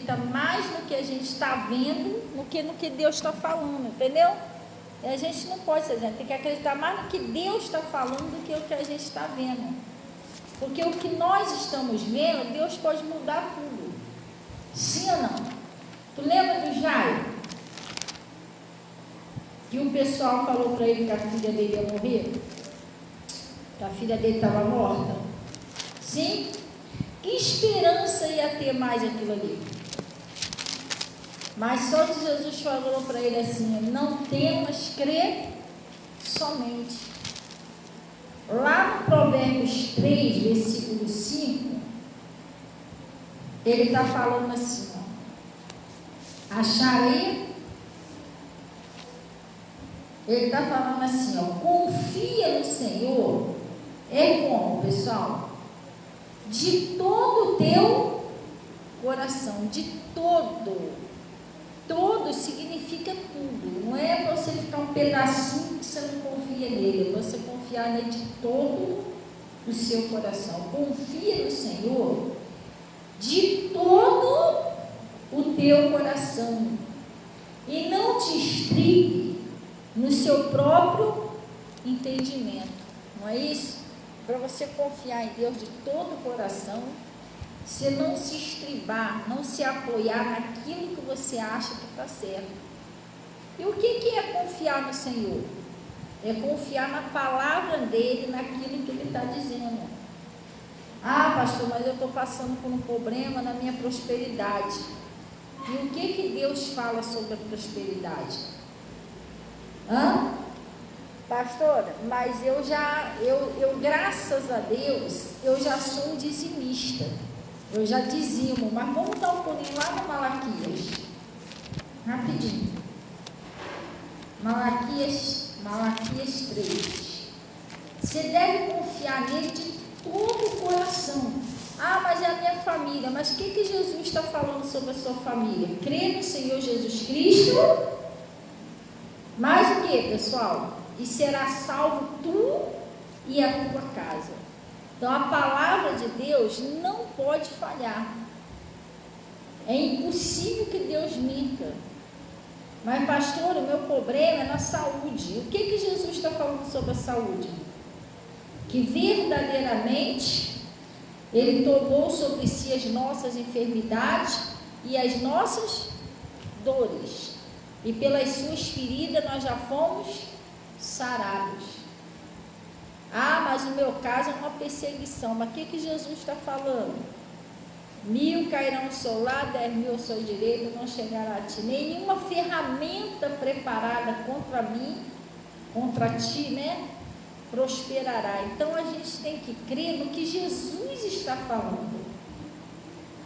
acredita mais no que a gente está vendo do que no que Deus está falando, entendeu? E a gente não pode ser assim, tem que acreditar mais no que Deus está falando do que o que a gente está vendo. Porque o que nós estamos vendo, Deus pode mudar tudo. Sim ou não? Tu lembra do Jairo? Que o pessoal falou para ele que a filha dele ia morrer? Que a filha dele estava morta? Sim? Que esperança ia ter mais aquilo ali? Mas só que Jesus falou para ele assim: não temas, crer somente. Lá no Provérbios 3, versículo 5, ele está falando assim, ó, acharei. Ele está falando assim, ó, confia no Senhor. É como, pessoal? De todo o teu coração, de todo. Todo significa tudo. Não é para você ficar um pedacinho que você não confia nele, é para você confiar nele de todo o seu coração. Confia no Senhor de todo o teu coração e não te estribe no seu próprio entendimento. Não é isso? Para você confiar em Deus de todo o coração, você não se estribar, não se apoiar naquilo que você acha que está certo. E o que é confiar no Senhor? É confiar na palavra dele, naquilo que ele está dizendo. Ah, pastor, mas eu estou passando por um problema na minha prosperidade. E o que Deus fala sobre a prosperidade? Pastora, mas eu graças a Deus, eu já sou dizimista. Eu já dizimo, mas vamos dar um pulinho lá no Malaquias. Rapidinho. Malaquias 3. Você deve confiar nele de todo o coração. Ah, mas é a minha família. Mas o que Jesus está falando sobre a sua família? Crê no Senhor Jesus Cristo. Mais o que, pessoal? E será salvo tu e a tua casa. Então a palavra de Deus não pode falhar. É impossível que Deus minta. Mas pastor, o meu problema é na saúde. O que Jesus está falando sobre a saúde? Que verdadeiramente Ele tomou sobre si as nossas enfermidades e as nossas dores. E pelas suas feridas nós já fomos sarados. Ah, mas o meu caso é uma perseguição. Mas o que Jesus está falando? 1000 cairão ao seu lado, 10.000 ao seu direito, não chegará a ti. Nenhuma ferramenta preparada contra mim, contra ti, né, prosperará. Então a gente tem que crer no que Jesus está falando.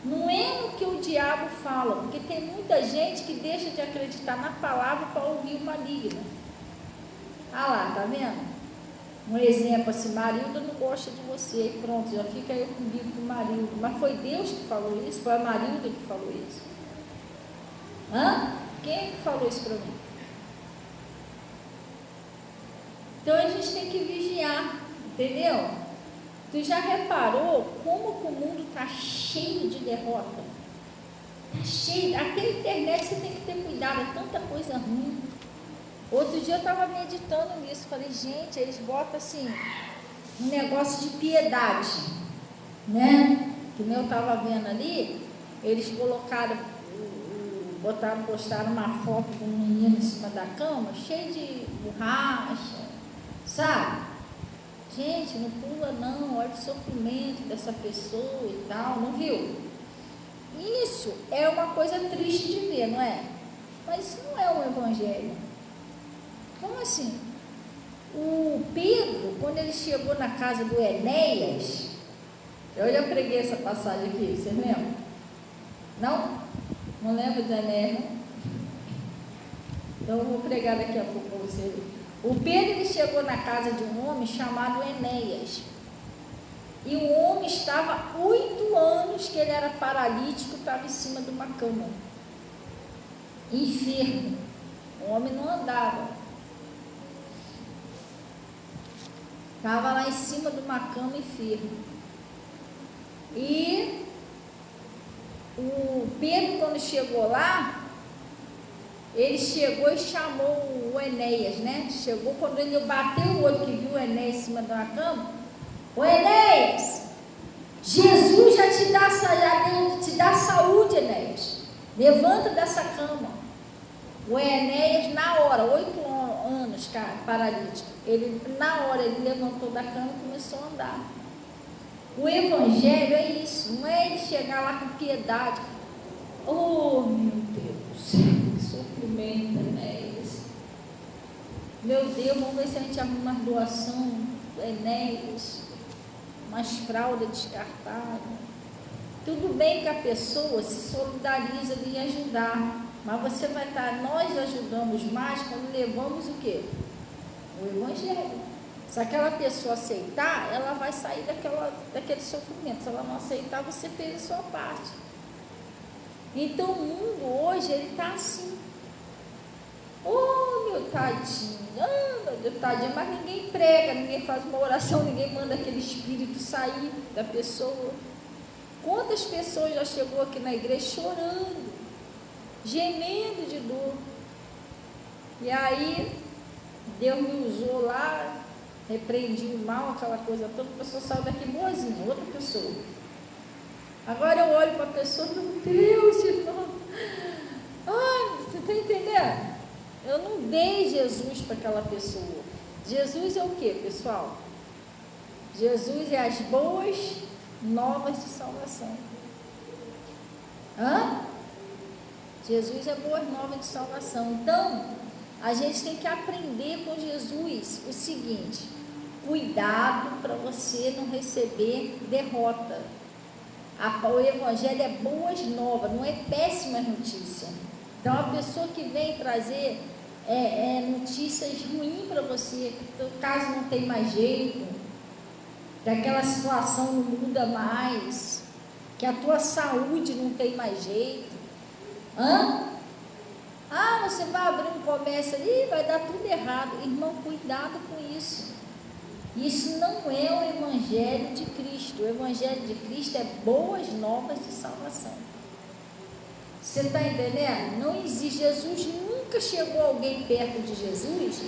Não é no que o diabo fala, porque tem muita gente que deixa de acreditar na palavra para ouvir o maligno. Ah lá, tá vendo? Um exemplo assim, Marilda não gosta de você, pronto, já fica eu comigo com Marilda. Mas foi Deus que falou isso? Foi a Marilda que falou isso? Quem falou isso para mim? Então a gente tem que vigiar, entendeu? Tu já reparou como que o mundo está cheio de derrota? Está cheio, até a internet você tem que ter cuidado, é tanta coisa ruim. Outro dia eu estava meditando nisso, falei, gente, eles botam assim, um negócio de piedade, né? Que eu estava vendo ali, eles colocaram, postaram uma foto de um menino em cima da cama, cheio de borracha, sabe? Gente, não pula não, olha o sofrimento dessa pessoa e tal, não viu? Isso é uma coisa triste de ver, não é? Mas isso não é um evangelho. Como assim? O Pedro, quando ele chegou na casa do Enéas, eu já preguei essa passagem aqui, vocês lembram? Não? Não lembra de Enéas, não? Então eu vou pregar daqui a pouco para você. O Pedro ele chegou na casa de um homem chamado Enéas. E o homem estava 8 anos que ele era paralítico, estava em cima de uma cama. Enfermo. O homem não andava. Estava lá em cima de uma cama enfermo. E o Pedro, quando chegou lá, ele chegou e chamou o Enéas, né? Chegou quando ele bateu o olho, que viu o Enéas em cima de uma cama. Ô Enéas, Jesus já te dá saúde, Enéas. Levanta dessa cama. O Enéas, na hora, 8 anos, cara, paralítico, na hora ele levantou da cama e começou a andar. O Evangelho é isso, não é ele chegar lá com piedade. Oh, meu Deus, que sofrimento, Enéas. Meu Deus, vamos ver se a gente arruma uma doação do Enéas, umas fraldas descartáveis. Tudo bem que a pessoa se solidariza de ajudar, mas você vai estar, nós ajudamos mais quando levamos o quê? O Evangelho. Se aquela pessoa aceitar, ela vai sair daquele sofrimento. Se ela não aceitar, você fez a sua parte. Então o mundo hoje, ele está assim. Oh, meu tadinho, meu Deus, tadinho, mas ninguém prega, ninguém faz uma oração, ninguém manda aquele espírito sair da pessoa. Quantas pessoas já chegou aqui na igreja chorando, gemendo de dor? E aí, Deus me usou lá, repreendi o mal, aquela coisa toda, a pessoa saiu daqui boazinha, outra pessoa. Agora eu olho para a pessoa e meu Deus, irmão, ai, você está entendendo? Eu não dei Jesus para aquela pessoa. Jesus é o que, pessoal? Jesus é as boas novas de salvação. Jesus é boas novas de salvação. Então, a gente tem que aprender com Jesus o seguinte: cuidado para você não receber derrota. O Evangelho é boas novas, não é péssima notícia. Então, a pessoa que vem trazer notícias ruins para você, que o caso não tem mais jeito, que aquela situação não muda mais, que a tua saúde não tem mais jeito. Você vai abrir um comércio ali, vai dar tudo errado. Irmão, cuidado com isso. Isso não é o Evangelho de Cristo. O Evangelho de Cristo é boas novas de salvação. Você está entendendo? Não existe. Jesus nunca chegou alguém perto de Jesus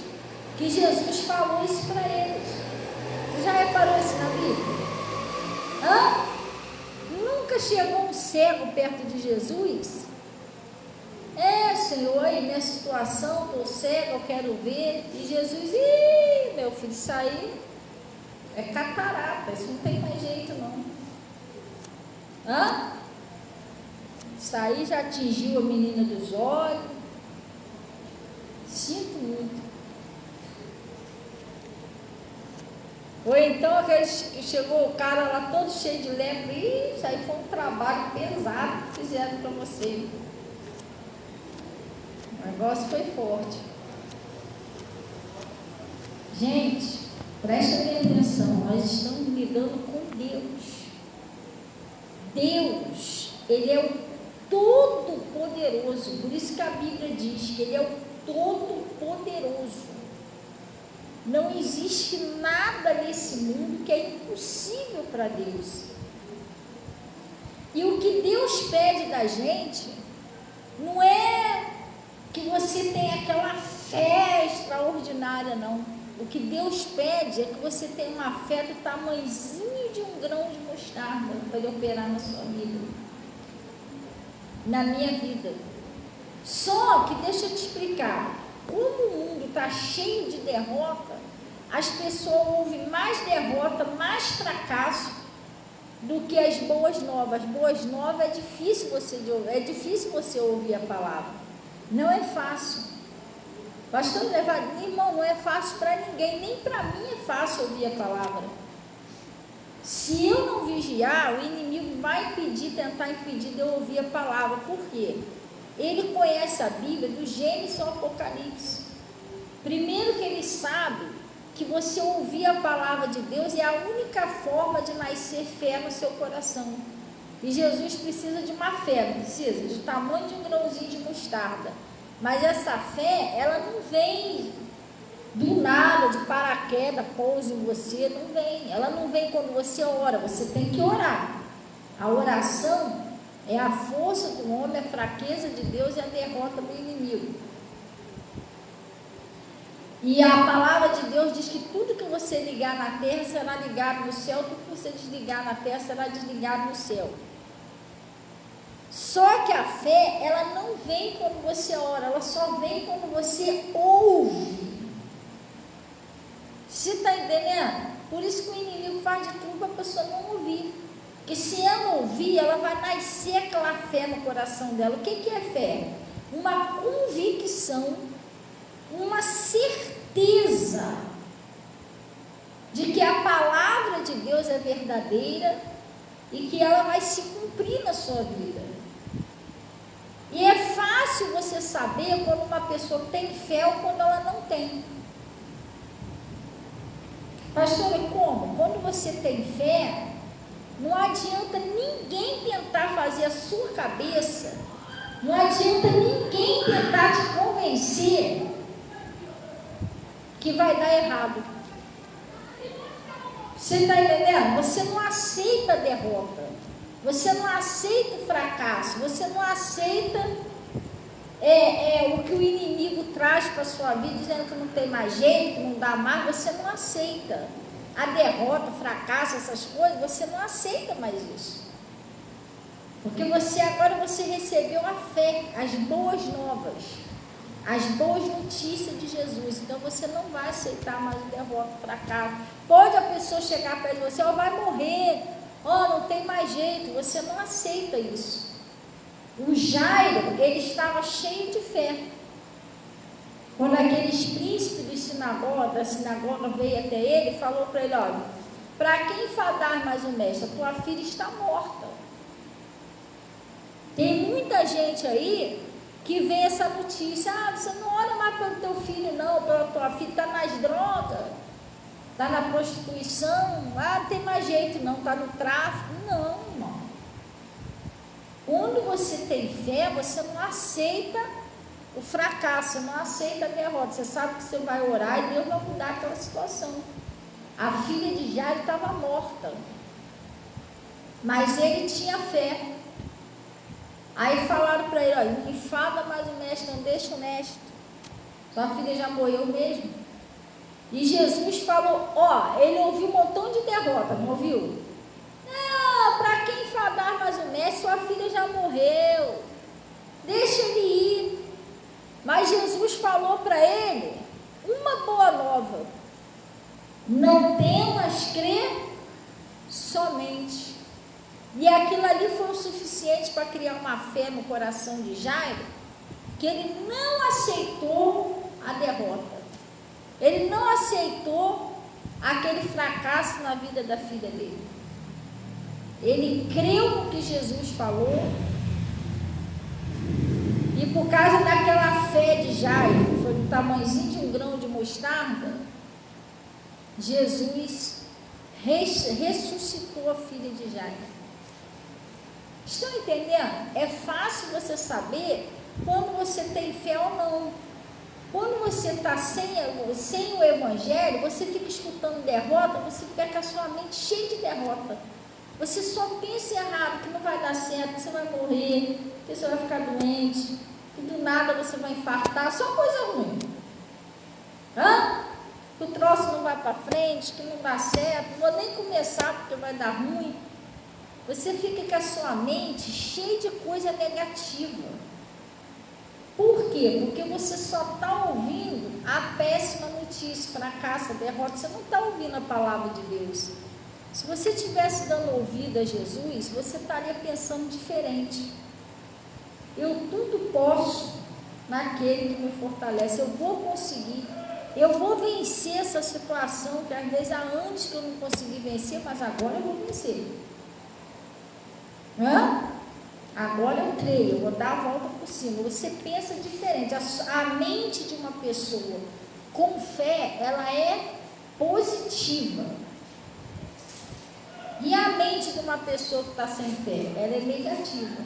que Jesus falou isso para eles. Você já reparou isso na Bíblia? Nunca chegou um cego perto de Jesus? Senhor, aí minha situação, estou cego, eu quero ver. E Jesus, meu filho, isso aí é catarata, isso não tem mais jeito não. Isso aí já atingiu a menina dos olhos. Sinto muito. Ou então chegou o cara lá todo cheio de lepra. Isso aí foi um trabalho pesado que fizeram para você. O negócio foi forte. Gente, prestem atenção, nós estamos lidando com Deus. Deus, Ele é o Todo-Poderoso. Por isso que a Bíblia diz que Ele é o Todo-Poderoso. Não existe nada nesse mundo que é impossível para Deus. E o que Deus pede da gente não é que você tenha aquela fé extraordinária, não. O que Deus pede é que você tenha uma fé do tamanhozinho de um grão de mostarda para Ele operar na sua vida, na minha vida. Só que deixa eu te explicar, como o mundo está cheio de derrota, as pessoas ouvem mais derrota, mais fracasso do que as boas novas. As boas novas é difícil você ouvir a palavra. Não é fácil. Pastor, irmão, não é fácil para ninguém, nem para mim é fácil ouvir a palavra. Se eu não vigiar, o inimigo vai tentar impedir de eu ouvir a palavra. Por quê? Ele conhece a Bíblia do Gênesis ao Apocalipse. Primeiro que ele sabe que você ouvir a palavra de Deus é a única forma de nascer fé no seu coração. E Jesus precisa de uma fé, não precisa? Do tamanho de um grãozinho de mostarda. Mas essa fé, ela não vem do nada, de paraquedas, pousa em você, não vem. Ela não vem quando você ora, você tem que orar. A oração É a força do homem, a fraqueza de Deus e a derrota do inimigo. E a palavra de Deus diz que tudo que você ligar na terra será ligado no céu, tudo que você desligar na terra será desligado no céu. Só que a fé, ela não vem quando você ora, ela só vem quando você ouve. Você está entendendo? Por isso que o inimigo faz de tudo para a pessoa não ouvir. Porque se ela ouvir, ela vai nascer aquela fé no coração dela. O que é fé? Uma convicção, uma certeza de que a palavra de Deus é verdadeira e que ela vai se cumprir na sua vida. E é fácil você saber quando uma pessoa tem fé ou quando ela não tem. Pastora, como? Quando você tem fé, não adianta ninguém tentar fazer a sua cabeça, não adianta ninguém tentar te convencer que vai dar errado. Você está entendendo? Você não aceita a derrota, você não aceita o fracasso, você não aceita o que o inimigo traz para a sua vida, dizendo que não tem mais jeito, que não dá mais, você não aceita. A derrota, o fracasso, essas coisas, você não aceita mais isso. Porque agora você recebeu a fé, as boas novas, as boas notícias de Jesus. Então você não vai aceitar mais a derrota, o fracasso. Pode a pessoa chegar perto de você, vai morrer, não tem mais jeito, você não aceita isso. O Jairo, ele estava cheio de fé. Quando aqueles príncipes da sinagoga veio até ele, falou para ele, olha, para quem enfadar mais o mestre? A tua filha está morta. Tem muita gente aí que vê essa notícia, você não ora mais pelo teu filho não, pela tua filha, está nas drogas, está na prostituição, não tem mais jeito não, está no tráfico. Não, irmão. Quando você tem fé, você não aceita o fracasso, você não aceita a derrota, você sabe que você vai orar e Deus vai mudar aquela situação. A filha de Jairo estava morta, mas ele tinha fé. Aí falaram para ele, olha, enfada mais o mestre, não deixa o mestre, sua filha já morreu mesmo. E Jesus falou, ele ouviu um montão de derrota, não ouviu? Não, para quem enfadar mais o mestre, sua filha já morreu, deixa ele ir. Mas Jesus falou para ele uma boa nova: não temas, crê somente. E aquilo ali foi o suficiente para criar uma fé no coração de Jairo, que ele não aceitou a derrota, ele não aceitou aquele fracasso na vida da filha dele. Ele creu no que Jesus falou, e por causa daquela fé de Jairo, que foi do tamanhozinho de um grão de mostarda, Jesus ressuscitou a filha de Jairo. Estão entendendo? É fácil você saber quando você tem fé ou não. Quando você está sem o evangelho, você fica escutando derrota, você fica com a sua mente cheia de derrota. Você só pensa errado, que não vai dar certo, que você vai morrer, que você vai ficar doente, que do nada você vai infartar, só coisa ruim. Que o troço não vai para frente, que não dá certo, não vou nem começar porque vai dar ruim. Você fica com a sua mente cheia de coisa negativa. Por quê? Porque você só está ouvindo a péssima notícia, fracasso, derrota. Você não está ouvindo a palavra de Deus. Se você estivesse dando ouvido a Jesus, você estaria pensando diferente. Eu tudo posso naquele que me fortalece. Eu vou conseguir. Eu vou vencer essa situação que às vezes há anos que eu não consegui vencer, mas agora eu vou vencer. Agora eu creio, eu vou dar a volta por cima. Você pensa diferente. A mente de uma pessoa com fé, ela é positiva. E a mente de uma pessoa que está sem fé, ela é negativa.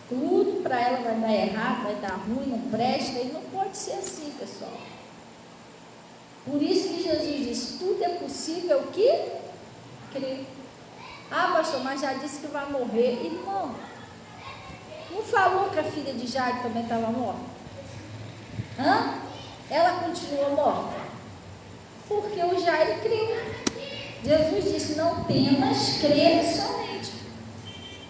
Tudo para ela vai dar errado, vai dar ruim, não presta. E não pode ser assim, pessoal. Por isso que Jesus diz, tudo é possível que crer. Ah, pastor, mas já disse que vai morrer. Irmão, não falou que a filha de Jairo também estava morta? Ela continuou morta? Porque o Jairo creu. Jesus disse: não temas, crê somente.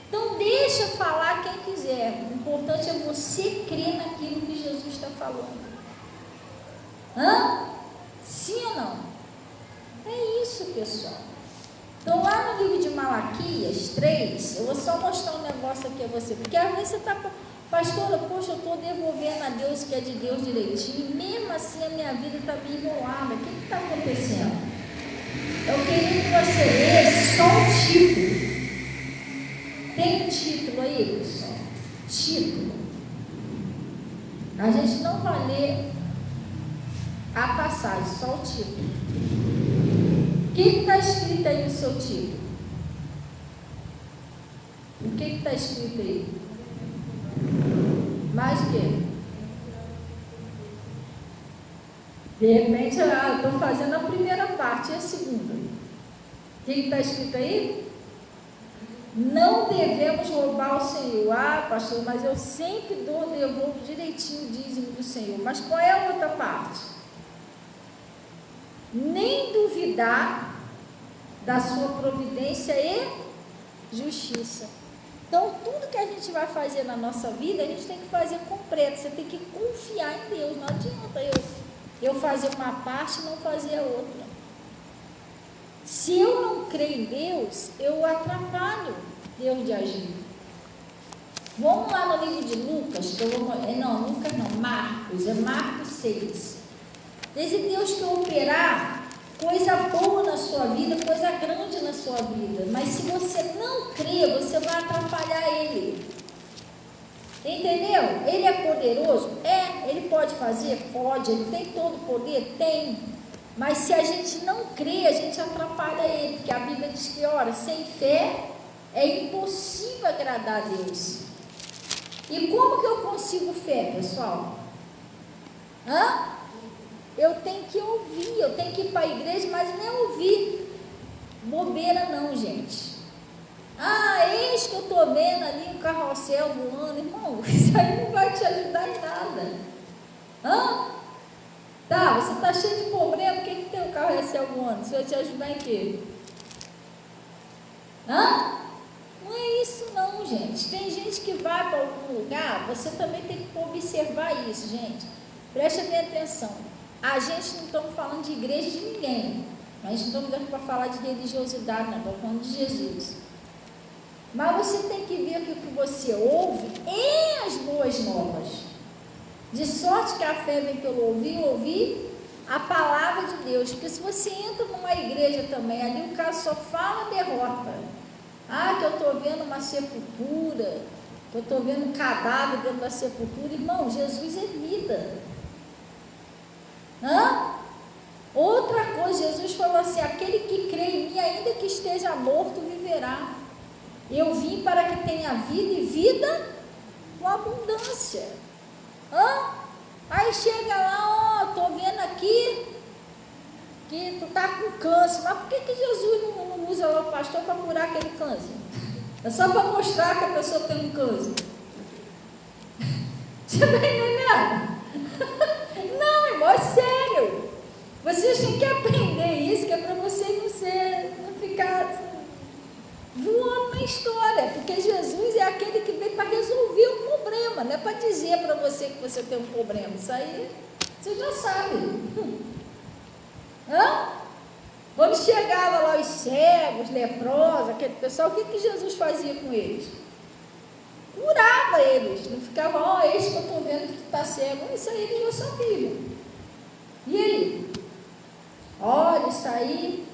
Então deixa falar quem quiser. O importante é você crer naquilo que Jesus está falando. Sim ou não? É isso, pessoal. Então lá no livro de Malaquias 3, eu vou só mostrar um negócio aqui a você, porque às vezes você está, pastora, poxa, eu estou devolvendo a Deus que é de Deus direitinho, e mesmo assim a minha vida está meio enrolada. O que está acontecendo? Eu queria que você lesse só o título. Tem um título aí, pessoal? Título. A gente não vai ler a passagem, só o título. O que está escrito aí no seu título? O que está escrito aí? Mais o quê? De repente, eu estou fazendo a primeira parte e a segunda. O que está escrito aí? Não devemos roubar o Senhor. Ah, pastor, mas eu sempre devolvo direitinho o dízimo do Senhor. Mas qual é a outra parte? Nem duvidar da sua providência e justiça. Então, tudo que a gente vai fazer na nossa vida, a gente tem que fazer completo. Você tem que confiar em Deus. Não adianta eu fazer uma parte e não fazer a outra. Se eu não creio em Deus, eu atrapalho Deus de agir. Vamos lá no livro de Lucas, Marcos, é Marcos 6. Esse Deus quer operar coisa boa na sua vida, coisa grande na sua vida, mas se você não crê, você vai atrapalhar Ele. Entendeu? Ele é poderoso? Ele pode fazer? Pode. Ele tem todo o poder? Tem. Mas se a gente não crê, a gente atrapalha Ele, porque a Bíblia diz que, ora, sem fé é impossível agradar a Deus. E como que eu consigo fé, pessoal? Eu tenho que ouvir, eu tenho que ir para a igreja, mas não é ouvir bobeira não, gente. Eis que eu estou vendo ali um carrossel voando. Irmão, isso aí não vai te ajudar em nada. Tá, você está cheio de problema, por que tem um carrossel voando? Isso vai te ajudar em quê? Não é isso não, gente. Tem gente que vai para algum lugar, você também tem que observar isso, gente. Preste bem atenção. A gente não estamos falando de igreja de ninguém. A gente não estamos para falar de religiosidade, não. Estamos falando de Jesus. Mas você tem que ver que o que você ouve é as boas novas. De sorte que a fé vem pelo ouvir a palavra de Deus. Porque se você entra numa igreja também, ali o cara só fala derrota. Que eu estou vendo uma sepultura, que eu estou vendo um cadáver dentro da sepultura. Irmão, Jesus é vida. Outra coisa, Jesus falou assim: aquele que crê em mim, ainda que esteja morto, viverá. Eu vim para que tenha vida e vida com abundância. Aí chega lá, estou vendo aqui que tu está com câncer. Mas por que Jesus não usa lá o pastor para curar aquele câncer? É só para mostrar que a pessoa tem um câncer. Você está entendendo? Não, irmão, é sério. Vocês têm que aprender isso, que é para você não ficar voando na história, porque Jesus é aquele que veio para resolver o problema, não é para dizer para você que você tem um problema. Isso aí você já sabe. Quando chegava lá os cegos, leprosos, aquele pessoal, o que Jesus fazia com eles? Curava eles, não ficava, eis que eu estou vendo que tu está cego. Isso aí eles já sabiam. E aí? Olha, isso aí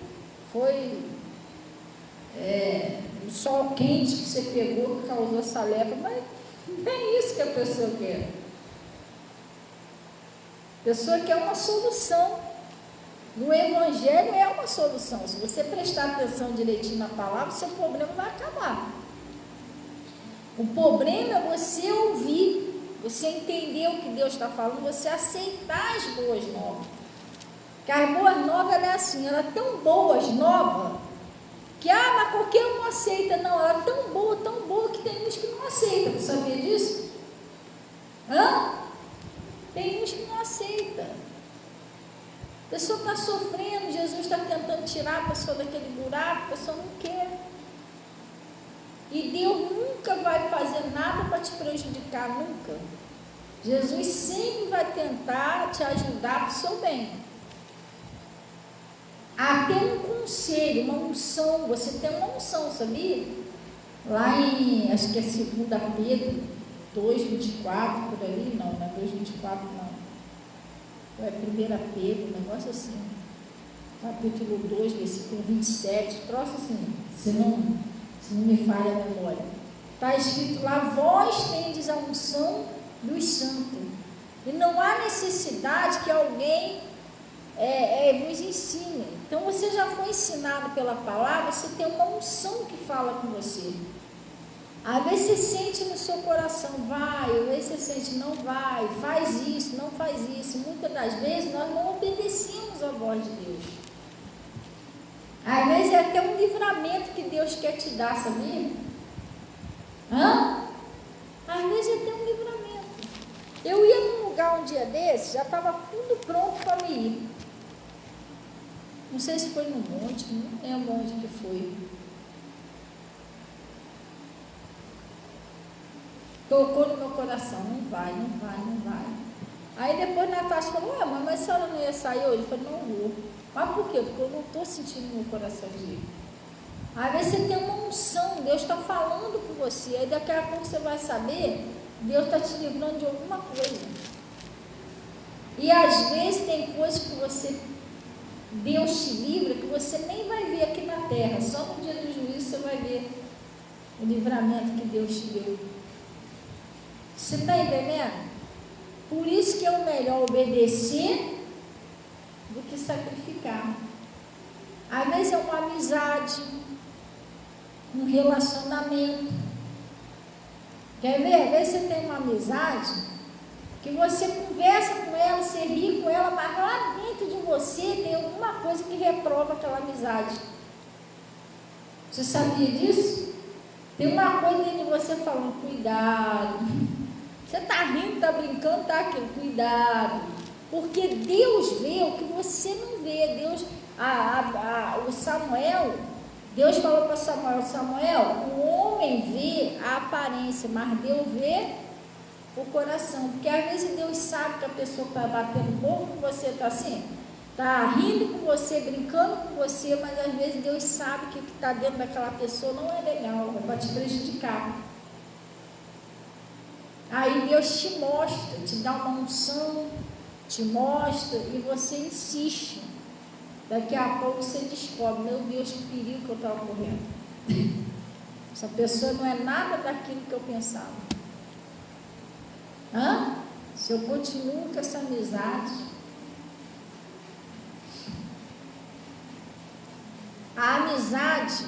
foi o sol quente que você pegou que causou essa lepra, mas não é isso que a pessoa quer. A pessoa quer uma solução. No Evangelho é uma solução. Se você prestar atenção direitinho na palavra, seu problema vai acabar. O problema é você ouvir, você entender o que Deus está falando, você aceitar as boas novas. Porque as boas novas, ela é assim, ela é tão boas novas, Que, mas qualquer um aceita. Não, ela é tão boa, que tem uns que não aceitam. Você sabia disso? Tem uns que não aceitam. A pessoa está sofrendo, Jesus está tentando tirar a pessoa daquele buraco, a pessoa não quer. E Deus nunca vai fazer nada para te prejudicar, nunca. Jesus sempre vai tentar te ajudar para o seu bem. Até um conselho, uma unção, você tem uma unção, sabia? Lá em, acho que é 2 Pedro 2,24, por ali, não é 2,24 não. É 1 Pedro, um negócio assim. Capítulo 2, versículo 27, troço assim, se não me falha a memória. Está escrito lá, vós tendes a unção dos santos. E não há necessidade que alguém vos ensine. Então você já foi ensinado pela palavra, você tem uma unção que fala com você. Às vezes você sente no seu coração, vai, às vezes você sente, não vai, faz isso, não faz isso. Muitas das vezes nós não obedecemos a voz de Deus. Às vezes é até um livramento que Deus quer te dar, sabia? Às vezes é até um livramento. Eu ia num lugar um dia desse, já estava tudo pronto para me ir. Não sei se foi no monte, não lembro onde que foi. Tocou no meu coração, não vai. Aí depois Natasha falou, mas a senhora não ia sair hoje? Eu falei, não vou. Mas por quê? Porque eu não estou sentindo no meu coração de ir. Às vezes você tem uma unção, Deus está falando com você, aí daqui a pouco você vai saber, Deus está te livrando de alguma coisa. E às vezes tem coisas que Deus te livra, que você nem vai ver aqui na terra, só no dia do juízo você vai ver o livramento que Deus te deu. Você está entendendo? Por isso que é o melhor obedecer do que sacrificar. Às vezes é uma amizade, um relacionamento. Quer ver? Às vezes você tem uma amizade que você conversa com ela, você ri com ela, mas lá dentro de você tem alguma coisa que reprova aquela amizade. Você sabia disso? Tem uma coisa dentro de você falando, cuidado. Você está rindo, está brincando, está aquilo, cuidado. Porque Deus vê o que você não vê. Deus, o Samuel, Deus falou para Samuel, o homem vê a aparência, mas Deus vê o coração. Porque às vezes Deus sabe que a pessoa está batendo boca com você, está assim, está rindo com você, brincando com você, mas às vezes Deus sabe que o que está dentro daquela pessoa não é legal, é para te prejudicar. Aí Deus te mostra, te dá uma unção, te mostra e você insiste. Daqui a pouco você descobre, meu Deus, que perigo que eu estava correndo. Essa pessoa não é nada daquilo que eu pensava. Se eu continuo com essa amizade, a amizade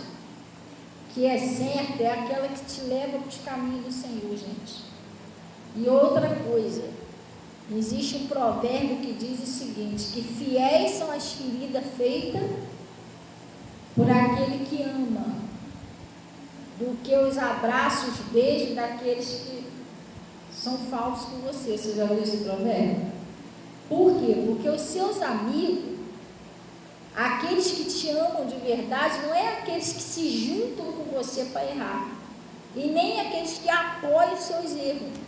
que é certa é aquela que te leva para os caminhos do Senhor, gente. E outra coisa, existe um provérbio que diz o seguinte, que fiéis são as feridas feitas por aquele que ama, do que os abraços, os beijos daqueles que são falsos com você. Você já ouviu esse provérbio? Por quê? Porque os seus amigos, aqueles que te amam de verdade, não é aqueles que se juntam com você para errar, e nem aqueles que apoiam os seus erros.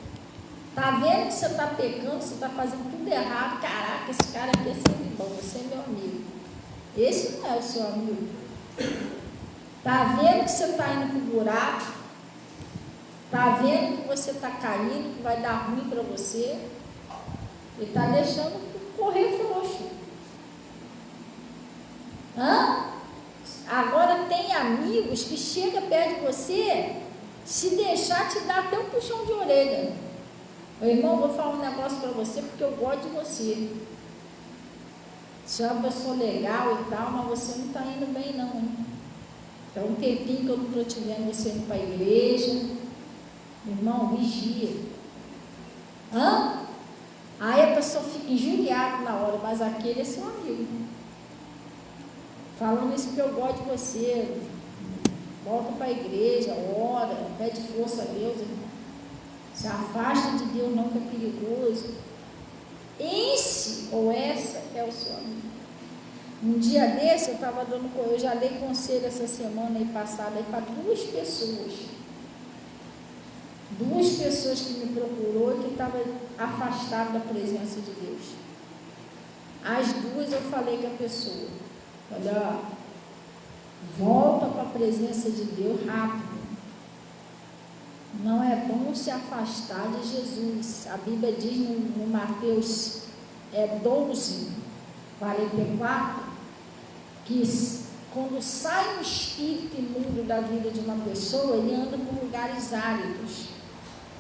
Está vendo que você está pecando, você está fazendo tudo errado, caraca, esse cara aqui é sempre bom, você é meu amigo. Esse não é o seu amigo. Está vendo que você está indo para o buraco, está vendo que você está caindo, que vai dar ruim para você, e está deixando correr frouxo. Agora tem amigos que chegam perto de você, se deixar te dar até um puxão de orelha. Meu irmão, vou falar um negócio para você porque eu gosto de você. Você é uma pessoa legal e tal, mas você não está indo bem não, hein? Então um tempinho que eu não estou te vendo você indo para a igreja. Irmão, vigia. Aí a pessoa fica injuriada na hora, mas aquele é seu amigo. Falando isso porque eu gosto de você, Volta para a igreja, ora, pede força a Deus, irmão. Se afasta de Deus não, que é perigoso. Esse ou essa é o seu amigo. Um dia desse eu já dei conselho essa semana aí passada para duas pessoas que me procurou e que estavam afastadas da presença de Deus. As duas eu falei com a pessoa, falei, ó, volta para a presença de Deus rápido. Não é bom se afastar de Jesus. A Bíblia diz no Mateus 12, 44, que quando sai um espírito imundo da vida de uma pessoa, ele anda por lugares áridos.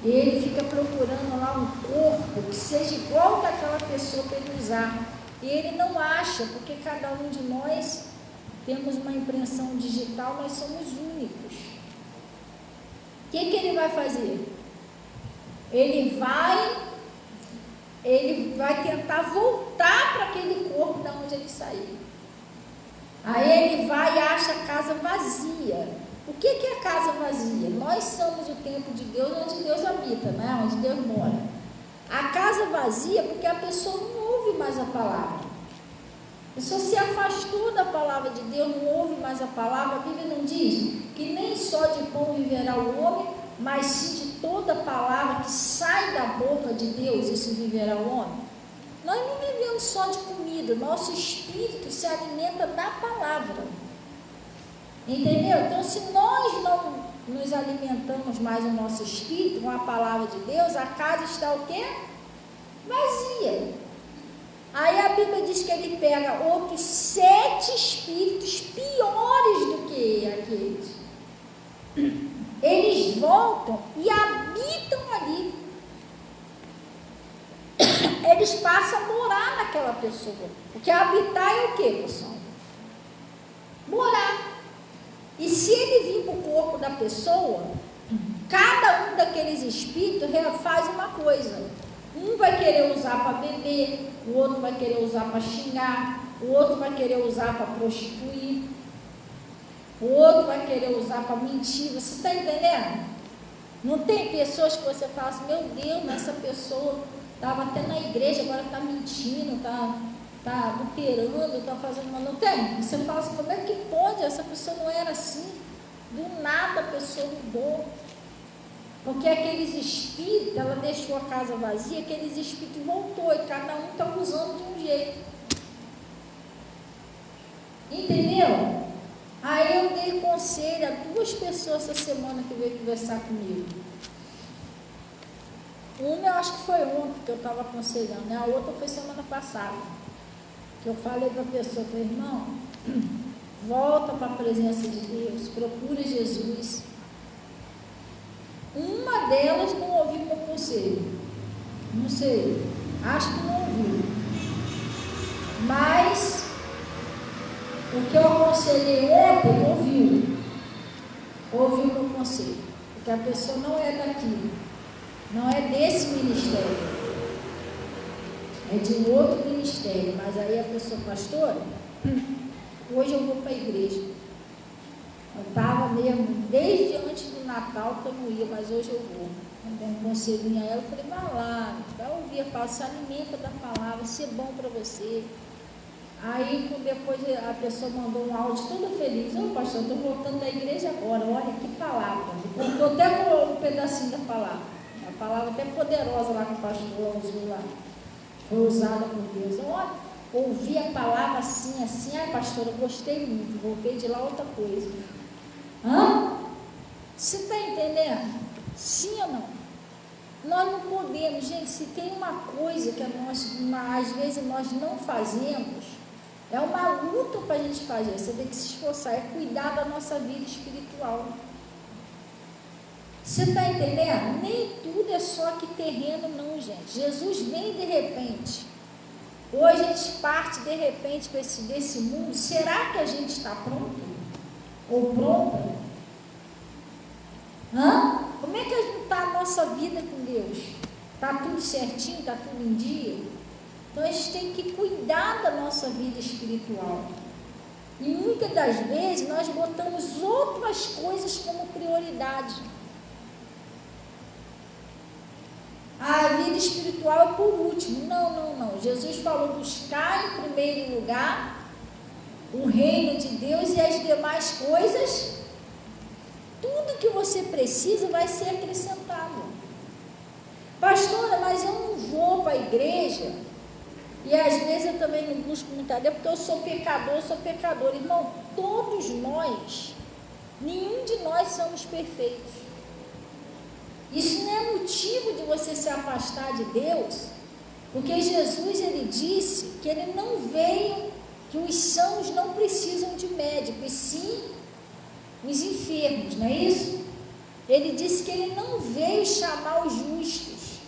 Ele fica procurando lá um corpo que seja igual daquela pessoa para ele usar. E ele não acha, porque cada um de nós temos uma impressão digital, nós somos únicos. O que ele vai fazer? Ele vai tentar voltar para aquele corpo da onde ele saiu. Aí ele vai e acha a casa vazia. O que é a casa vazia? Nós somos o templo de Deus, onde Deus habita, né? Onde Deus mora. A casa vazia porque a pessoa não ouve mais a palavra. A pessoa se afastou da palavra de Deus, não ouve mais a palavra. A Bíblia não diz que nem só de pão viverá o homem, mas sim de toda palavra que sai da boca de Deus, isso viverá o homem. Nós não vivemos só de comida, nosso espírito se alimenta da palavra. Entendeu? Então, se nós não nos alimentamos mais o nosso espírito com a palavra de Deus, a casa está o quê? Vazia. Aí a Bíblia diz que ele pega outros 7 espíritos piores do que aqueles. Eles voltam e habitam ali. Eles passam a morar naquela pessoa. Porque habitar é o que, pessoal? Morar. E se ele vir para o corpo da pessoa, cada um daqueles espíritos faz uma coisa. Um vai querer usar para beber, o outro vai querer usar para xingar, o outro vai querer usar para prostituir, o outro vai querer usar para mentir. Você está entendendo? Não tem pessoas que você fala assim, meu Deus, essa pessoa estava até na igreja, agora está mentindo, está adulterando, está fazendo mal. Não tem? Você fala assim, como é que pode? Essa pessoa não era assim. Do nada a pessoa mudou. Porque aqueles espíritos, ela deixou a casa vazia, aqueles espíritos voltou e cada um está usando de um jeito. Entendeu? Aí eu dei conselho a 2 pessoas essa semana que veio conversar comigo. Uma eu acho que foi ontem que eu estava aconselhando, né? A outra foi semana passada. Que eu falei para a pessoa, falei, irmão, volta para a presença de Deus, procura Jesus. Uma delas não ouviu meu conselho. Não sei, acho que não ouviu. Mas o que eu aconselhei ontem, ouviu meu conselho. Porque a pessoa não é daqui, não é desse ministério, é de um outro ministério. Mas aí a pessoa, pastora, hoje eu vou para a igreja. Eu estava mesmo, desde antes do Natal que eu não ia, mas hoje eu vou. Eu dei um conselhinho a ela, eu falei, vai lá, vai ouvir a palavra, se alimenta da palavra, isso é bom para você. Aí depois a pessoa mandou um áudio toda feliz, ô pastor, estou voltando da igreja agora, olha que palavra. Contou até com um pedacinho da palavra. A palavra até poderosa lá que o pastor usou lá. Foi usada por Deus. Olha, ouvi a palavra assim, ai pastor, eu gostei muito, voltei de lá outra coisa. Você está entendendo? Sim ou não? Nós não podemos, gente, se tem uma coisa que às vezes nós não fazemos, é uma luta para a gente fazer, você tem que se esforçar, é cuidar da nossa vida espiritual. Você está entendendo? Nem tudo é só aqui terreno, não, gente. Jesus vem de repente. Hoje a gente parte de repente desse mundo. Será que a gente está pronto? Ou pronta? Como é que está a nossa vida com Deus? Está tudo certinho? Está tudo em dia? Então a gente tem que cuidar da nossa vida espiritual. E muitas das vezes nós botamos outras coisas como prioridade. A vida espiritual é por último. Não. Jesus falou: buscar em primeiro lugar o reino de Deus e as demais coisas, tudo que você precisa vai ser acrescentado. Pastora, mas eu não vou para a igreja, e às vezes eu também não busco muita Deus, porque eu sou pecador. Irmão, todos nós, nenhum de nós somos perfeitos. Isso não é motivo de você se afastar de Deus, porque Jesus, ele disse que ele não veio, que os sãos não precisam de médico, e sim os enfermos, não é isso? Ele disse que ele não veio chamar os justos,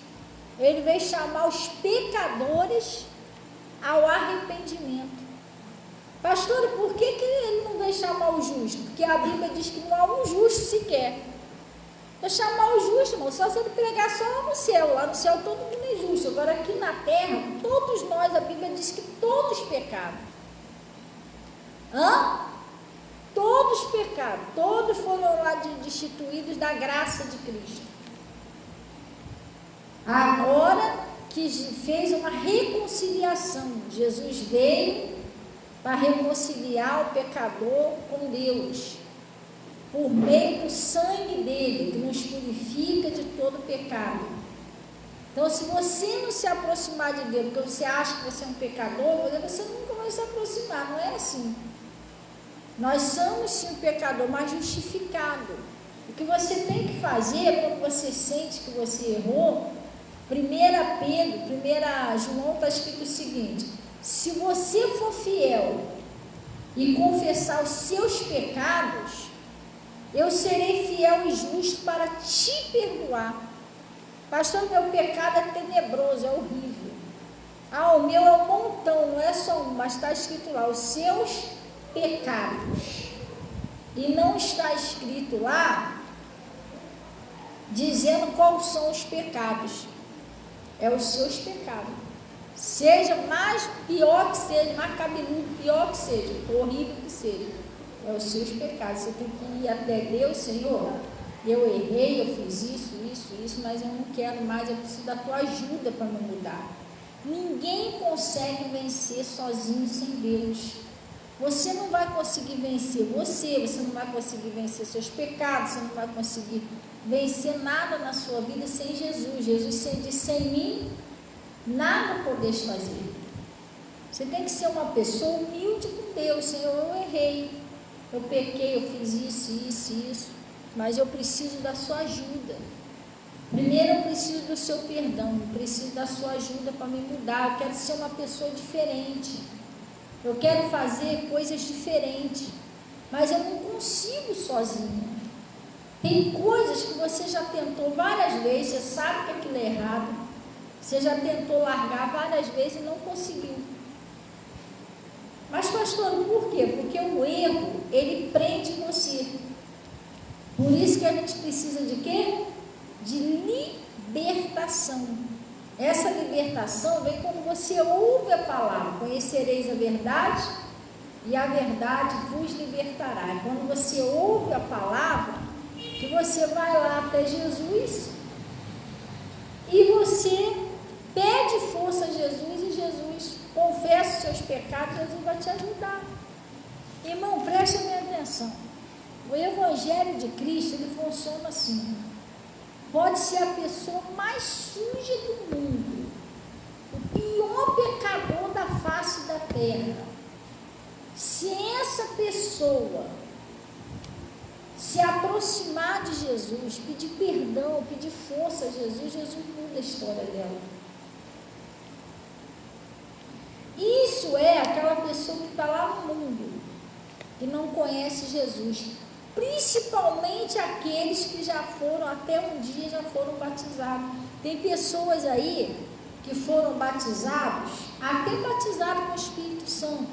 ele veio chamar os pecadores ao arrependimento. Pastor, por que ele não veio chamar o justo? Porque a Bíblia diz que não há um justo sequer. Para chamar o justo, irmão, só se ele pregar só no céu. Lá no céu todo mundo é justo. Agora aqui na terra, todos nós, a Bíblia diz que todos pecaram. Todos pecaram, todos foram lá destituídos da graça de Cristo. Agora que fez uma reconciliação, Jesus veio para reconciliar o pecador com Deus, por meio do sangue dele, que nos purifica de todo pecado. Então, se você não se aproximar de Deus, porque você acha que você é um pecador, você nunca vai se aproximar, não é assim. Nós somos sim um pecador, mas justificado. O que você tem que fazer quando você sente que você errou, 1 João está escrito o seguinte: se você for fiel e confessar os seus pecados, eu serei fiel e justo para te perdoar. Pastor, meu pecado é tenebroso, é horrível. O meu é um montão, não é só um, mas está escrito lá, os seus pecados. E não está escrito lá dizendo quais são os pecados. É os seus pecados. Seja mais pior que seja, mais cabeludo, pior que seja, horrível que seja, é os seus pecados. Você tem que ir até Deus: Senhor, eu errei, eu fiz isso, mas eu não quero mais, eu preciso da tua ajuda para me mudar. Ninguém consegue vencer sozinho sem Deus. Você não vai conseguir vencer você não vai conseguir vencer seus pecados, você não vai conseguir vencer nada na sua vida sem Jesus. Jesus disse: sem mim, nada podeis fazer. Você tem que ser uma pessoa humilde com Deus. Senhor, eu errei, eu pequei, eu fiz isso, mas eu preciso da sua ajuda. Primeiro eu preciso do seu perdão, eu preciso da sua ajuda para me mudar. Eu quero ser uma pessoa diferente, eu quero fazer coisas diferentes, mas eu não consigo sozinha. Tem coisas que você já tentou várias vezes, você sabe que aquilo é errado, você já tentou largar várias vezes e não conseguiu. Mas pastor, por quê? Porque o erro, ele prende você. Por isso que a gente precisa de quê? De libertação. Essa libertação vem quando você ouve a palavra: conhecereis a verdade e a verdade vos libertará. É quando você ouve a palavra que você vai lá até Jesus e você pede força a Jesus, e Jesus confessa os seus pecados. Jesus vai te ajudar. Irmão, preste a minha atenção. O Evangelho de Cristo, ele funciona assim. Pode ser a pessoa mais suja do mundo, o pior pecador da face da terra. Se essa pessoa se aproximar de Jesus, pedir perdão, pedir força a Jesus, Jesus muda a história dela. Isso é aquela pessoa que está lá no mundo e não conhece Jesus. Principalmente aqueles que já foram, até um dia já foram batizados. Tem pessoas aí que foram batizados, até batizados com o Espírito Santo,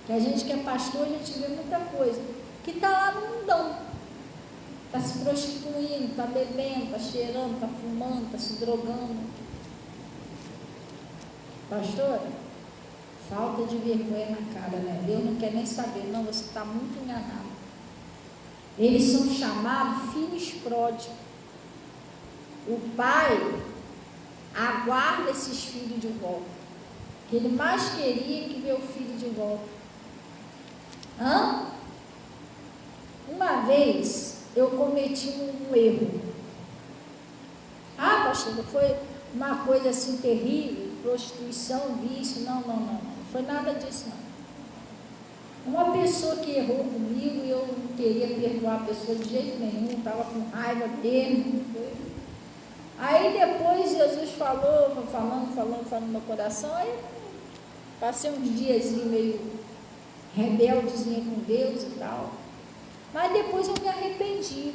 que a gente que é pastor, a gente vê muita coisa, que está lá no mundão, está se prostituindo, está bebendo, está cheirando, está fumando, está se drogando. Pastor, Falta de vergonha na cara, né? Deus não quer nem saber, não, você está muito enganado. Eles são chamados filhos pródigos. O pai aguarda esses filhos de volta. Que ele mais queria que ver o filho de volta. Uma vez eu cometi um erro. Pastor, foi uma coisa assim terrível, prostituição, vício, não foi nada disso não. Uma pessoa que errou comigo e eu não queria perdoar a pessoa de jeito nenhum, estava com raiva mesmo. Aí depois Jesus falou, falando no meu coração, aí passei uns dias meio rebeldezinha com Deus e tal. Mas depois eu me arrependi.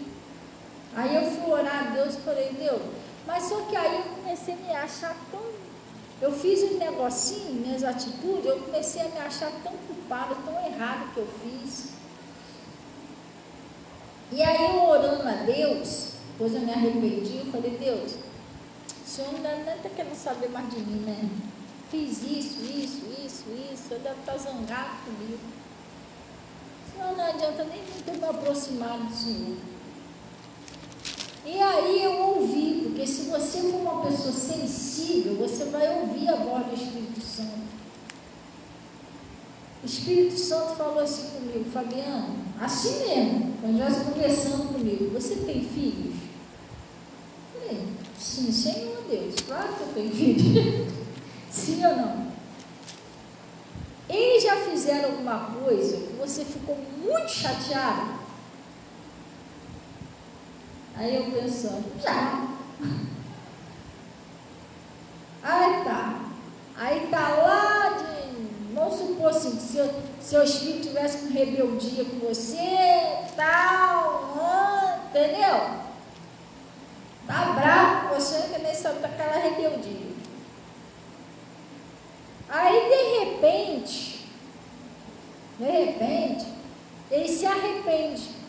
Aí eu fui orar a Deus e falei, Deus, mas só que aí eu comecei a me achar tão... Eu fiz um negocinho, minhas atitudes, eu comecei a me achar tão culpada, tão errado que eu fiz. E aí eu orando a Deus, depois eu me arrependi, eu falei, Deus, o Senhor não está querendo saber mais de mim, né? Fiz isso, eu deve estar zangado comigo. Senão não adianta nem ter me aproximado do Senhor. E aí eu ouvi, porque se você for uma pessoa sensível, você vai ouvir a voz do Espírito Santo. O Espírito Santo falou assim comigo, Fabiano, assim mesmo, quando já se conversando comigo, você tem filhos? Eu falei, sim, Senhor Deus, claro que eu tenho filhos. Sim ou não? Eles já fizeram alguma coisa que você ficou muito chateado? Aí eu pensando, já. Aí tá lá de, vamos supor assim, que seus filhos tivessem com rebeldia com você, tal, entendeu? Tá bravo com você, que nem sabe daquela rebeldia. Aí de repente, ele se arrepende.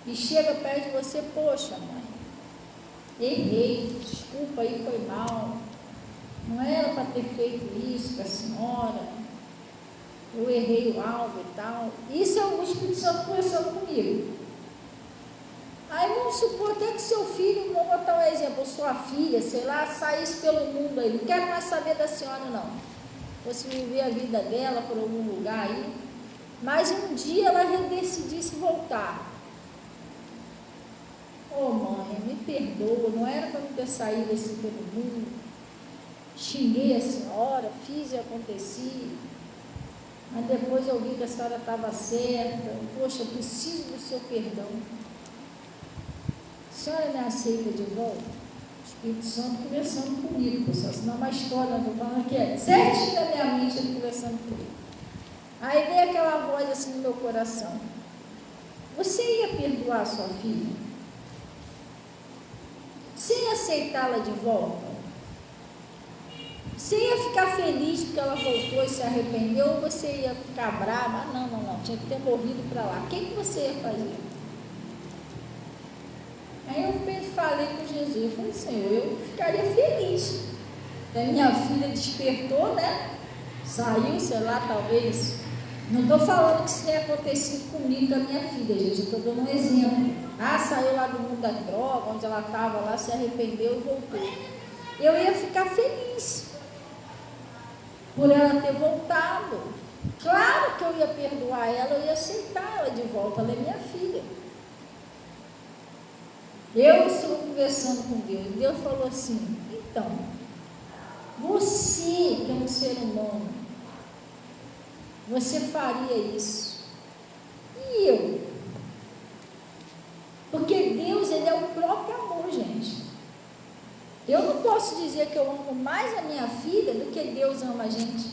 E chega perto de você, poxa mãe, errei, desculpa aí, foi mal, não era para ter feito isso com a senhora, eu errei o alvo e tal. Isso é o Espírito Santo conversando comigo. Aí vamos supor até que seu filho, vamos botar um exemplo, sua filha, sei lá, saísse pelo mundo aí, não quero mais saber da senhora não, fosse viver a vida dela por algum lugar aí, mas um dia ela decidisse voltar. Mãe, me perdoa, não era para me ter saído assim pelo mundo, xinguei a senhora, fiz e aconteci, mas depois eu vi que a senhora estava certa, poxa, eu preciso do seu perdão. A senhora me aceita de volta? O Espírito Santo conversando comigo, pessoal, senão é uma história, não estou falando que é certinho da minha mente ele conversando comigo. Aí veio aquela voz assim no meu coração, você ia perdoar a sua filha? Você ia aceitá-la de volta? Você ia ficar feliz porque ela voltou e se arrependeu, ou você ia ficar brava? Não, tinha que ter morrido para lá. O que você ia fazer? Aí eu falei com Jesus, eu falei, Senhor, eu ficaria feliz. A minha filha despertou, né? Saiu, sei lá, talvez. Não estou falando que isso tenha acontecido comigo, com a minha filha, gente. Eu estou dando um exemplo. Saiu lá do mundo da droga, onde ela estava lá, se arrependeu e voltou. Eu ia ficar feliz por ela ter voltado. Claro que eu ia perdoar ela, eu ia aceitar ela de volta, ela é minha filha. Eu estou conversando com Deus, e Deus falou assim, então, você que é um ser humano, você faria isso? E eu? Porque Deus, ele é o próprio amor, gente. Eu não posso dizer que eu amo mais a minha filha do que Deus ama a gente.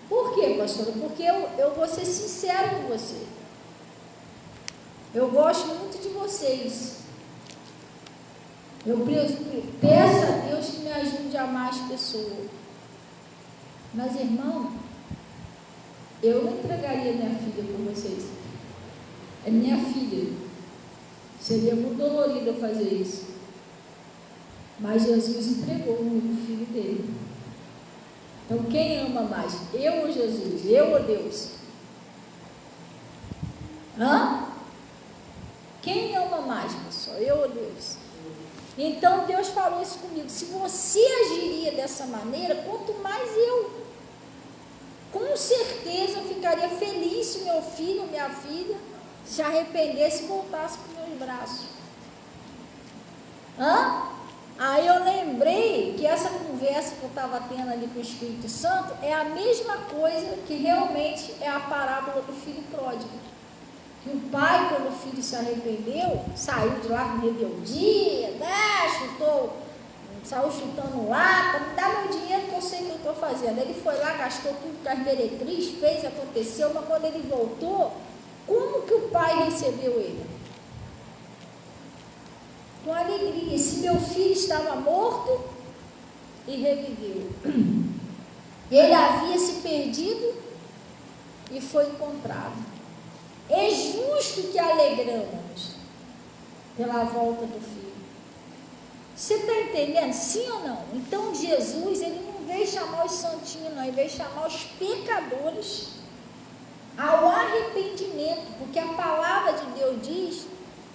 Por quê, pastora? Porque eu vou ser sincero com você. Eu gosto muito de vocês. Eu peço a Deus que me ajude a amar as pessoas. Mas, irmão, eu não entregaria minha filha por vocês. É minha filha. Seria muito dolorido eu fazer isso. Mas Jesus entregou o único filho dele. Então quem ama mais? Eu ou Jesus? Eu ou Deus? Quem ama mais, pessoal? Eu ou Deus? Então Deus falou isso comigo. Se você agiria dessa maneira, quanto mais eu. Com certeza eu ficaria feliz se meu filho ou minha filha se arrependesse e voltasse para os meus braços. Aí eu lembrei que essa conversa que eu estava tendo ali com o Espírito Santo é a mesma coisa que realmente é a parábola do filho pródigo. Que o pai, quando o filho se arrependeu, saiu de lá com rebeldia, saiu chutando lata, me dá meu dinheiro que eu sei o que eu estou fazendo. Ele foi lá, gastou tudo com as meretrizes, fez, aconteceu, mas quando ele voltou, como que o pai recebeu ele? Com alegria. Se meu filho estava morto e reviveu. Ele havia se perdido e foi encontrado. É justo que alegramos pela volta do filho. Você está entendendo? Sim ou não? Então Jesus, ele não veio chamar os santinhos, não. Ele veio chamar os pecadores ao arrependimento. Porque a palavra de Deus diz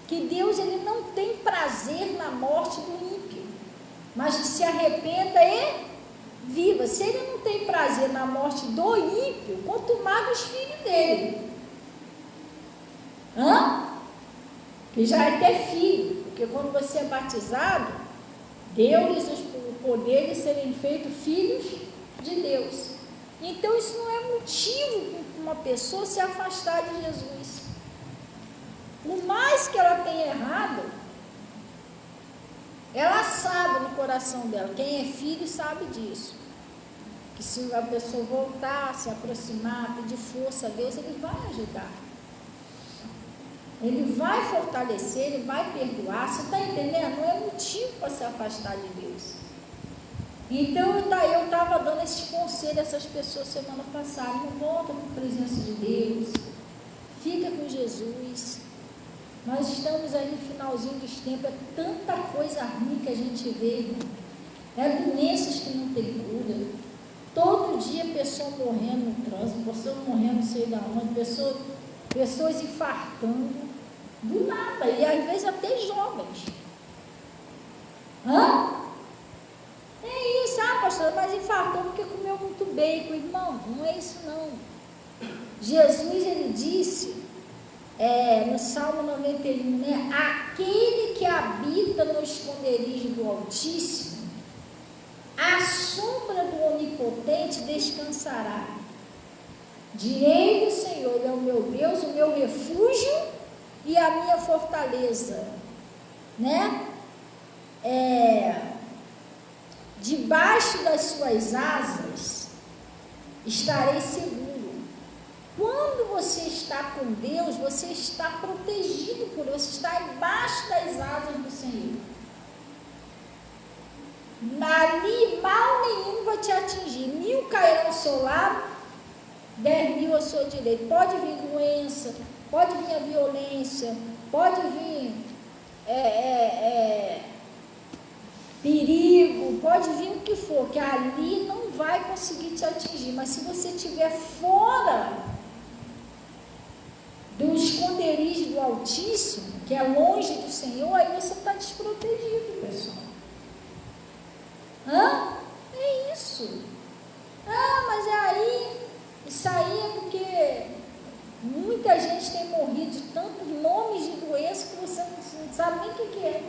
que Deus, ele não tem prazer na morte do ímpio, mas que se arrependa e viva. Se ele não tem prazer na morte do ímpio, quanto mais dos filhos dele. Que já é até filho, porque quando você é batizado, deu-lhes o poder de serem feitos filhos de Deus. Então isso não é motivo para uma pessoa se afastar de Jesus. Por mais que ela tenha errado, ela sabe no coração dela, quem é filho sabe disso, que se a pessoa voltar, se aproximar, pedir força a Deus, ele vai ajudar. Ele vai fortalecer, ele vai perdoar. Você está entendendo? Não é motivo para se afastar de Deus. Então eu estava dando esse conselho a essas pessoas semana passada. Não volta para a presença de Deus. Fica com Jesus. Nós estamos aí no finalzinho dos tempos. É tanta coisa ruim que a gente vê. É doenças que não tem cura. Todo dia pessoa morrendo no trânsito, pessoa morrendo não sei de onde, pessoas infartando. Do nada, e às vezes até jovens. É isso, pastora, mas infartou porque comeu muito bacon. Irmão, não é isso não. Jesus, ele disse, no Salmo 91, né? Aquele que habita no esconderijo do Altíssimo, à sombra do Onipotente descansará. Direi do Senhor, ele é o meu Deus, o meu refúgio e a minha fortaleza, né? Debaixo das suas asas estarei seguro. Quando você está com Deus, você está protegido por Deus, você está embaixo das asas do Senhor. Ali mal nenhum vai te atingir, 1000 cairão ao seu lado, 10.000 à sua direita. Pode vir doença, pode vir a violência, pode vir perigo, pode vir o que for, que ali não vai conseguir te atingir. Mas se você estiver fora do esconderijo do Altíssimo, que é longe do Senhor, aí você está desprotegido, pessoal. É isso. Mas isso aí é porque muita gente tem morrido de tantos nomes de doença que você não sabe nem o que é.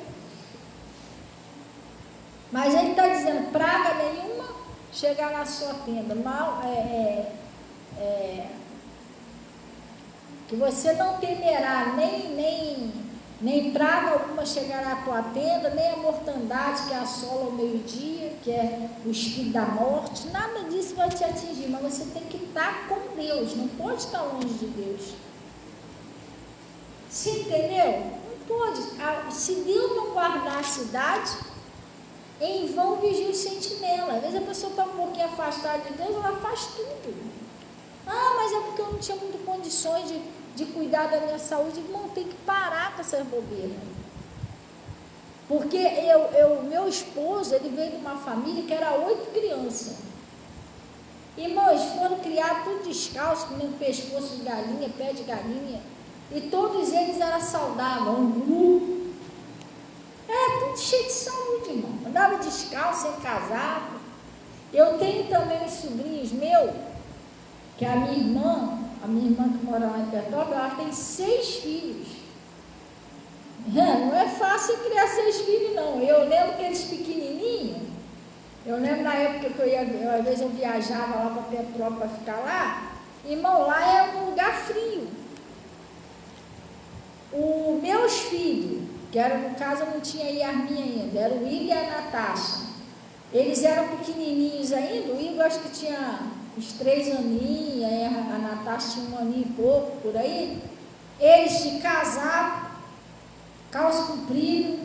Mas ele está dizendo, praga nenhuma chegar na sua tenda. Que você não temerá nem praga alguma chegará à tua tenda, nem a mortandade que assola ao meio-dia, que é o espírito da morte. Nada disso vai te atingir, mas você tem que estar com Deus, não pode estar longe de Deus. Você entendeu? Não pode. Se Deus não guardar a cidade, em vão vigia o sentinela. Às vezes a pessoa está um pouquinho afastada de Deus, ela faz tudo. Mas é porque eu não tinha muitas condições de cuidar da minha saúde. Irmão, tem que parar com essas bobeiras. Porque meu esposo, ele veio de uma família que era 8 crianças. Irmãos, foram criados tudo descalço, comendo pescoço de galinha, pé de galinha. E todos eles eram saudáveis, angu. Tudo cheio de saúde, irmão. Andava descalço, sem casaco. Eu tenho também uns sobrinhos meus, que a minha irmã que mora lá em Petrópolis, ela tem 6 filhos. Não é fácil criar 6 filhos, não. Eu lembro que eles pequenininhos, eu lembro na época que às vezes eu viajava lá para Petrópolis para ficar lá, irmão, lá é um lugar frio. Os meus filhos, que era, no caso, eu não tinha Yasmin ainda, era o Igor e a Natasha. Eles eram pequenininhos ainda, o Igor acho que tinha uns 3 aninhos, a Natasha tinha 1 aninho e pouco, por aí. Eles de casaco, calça comprida,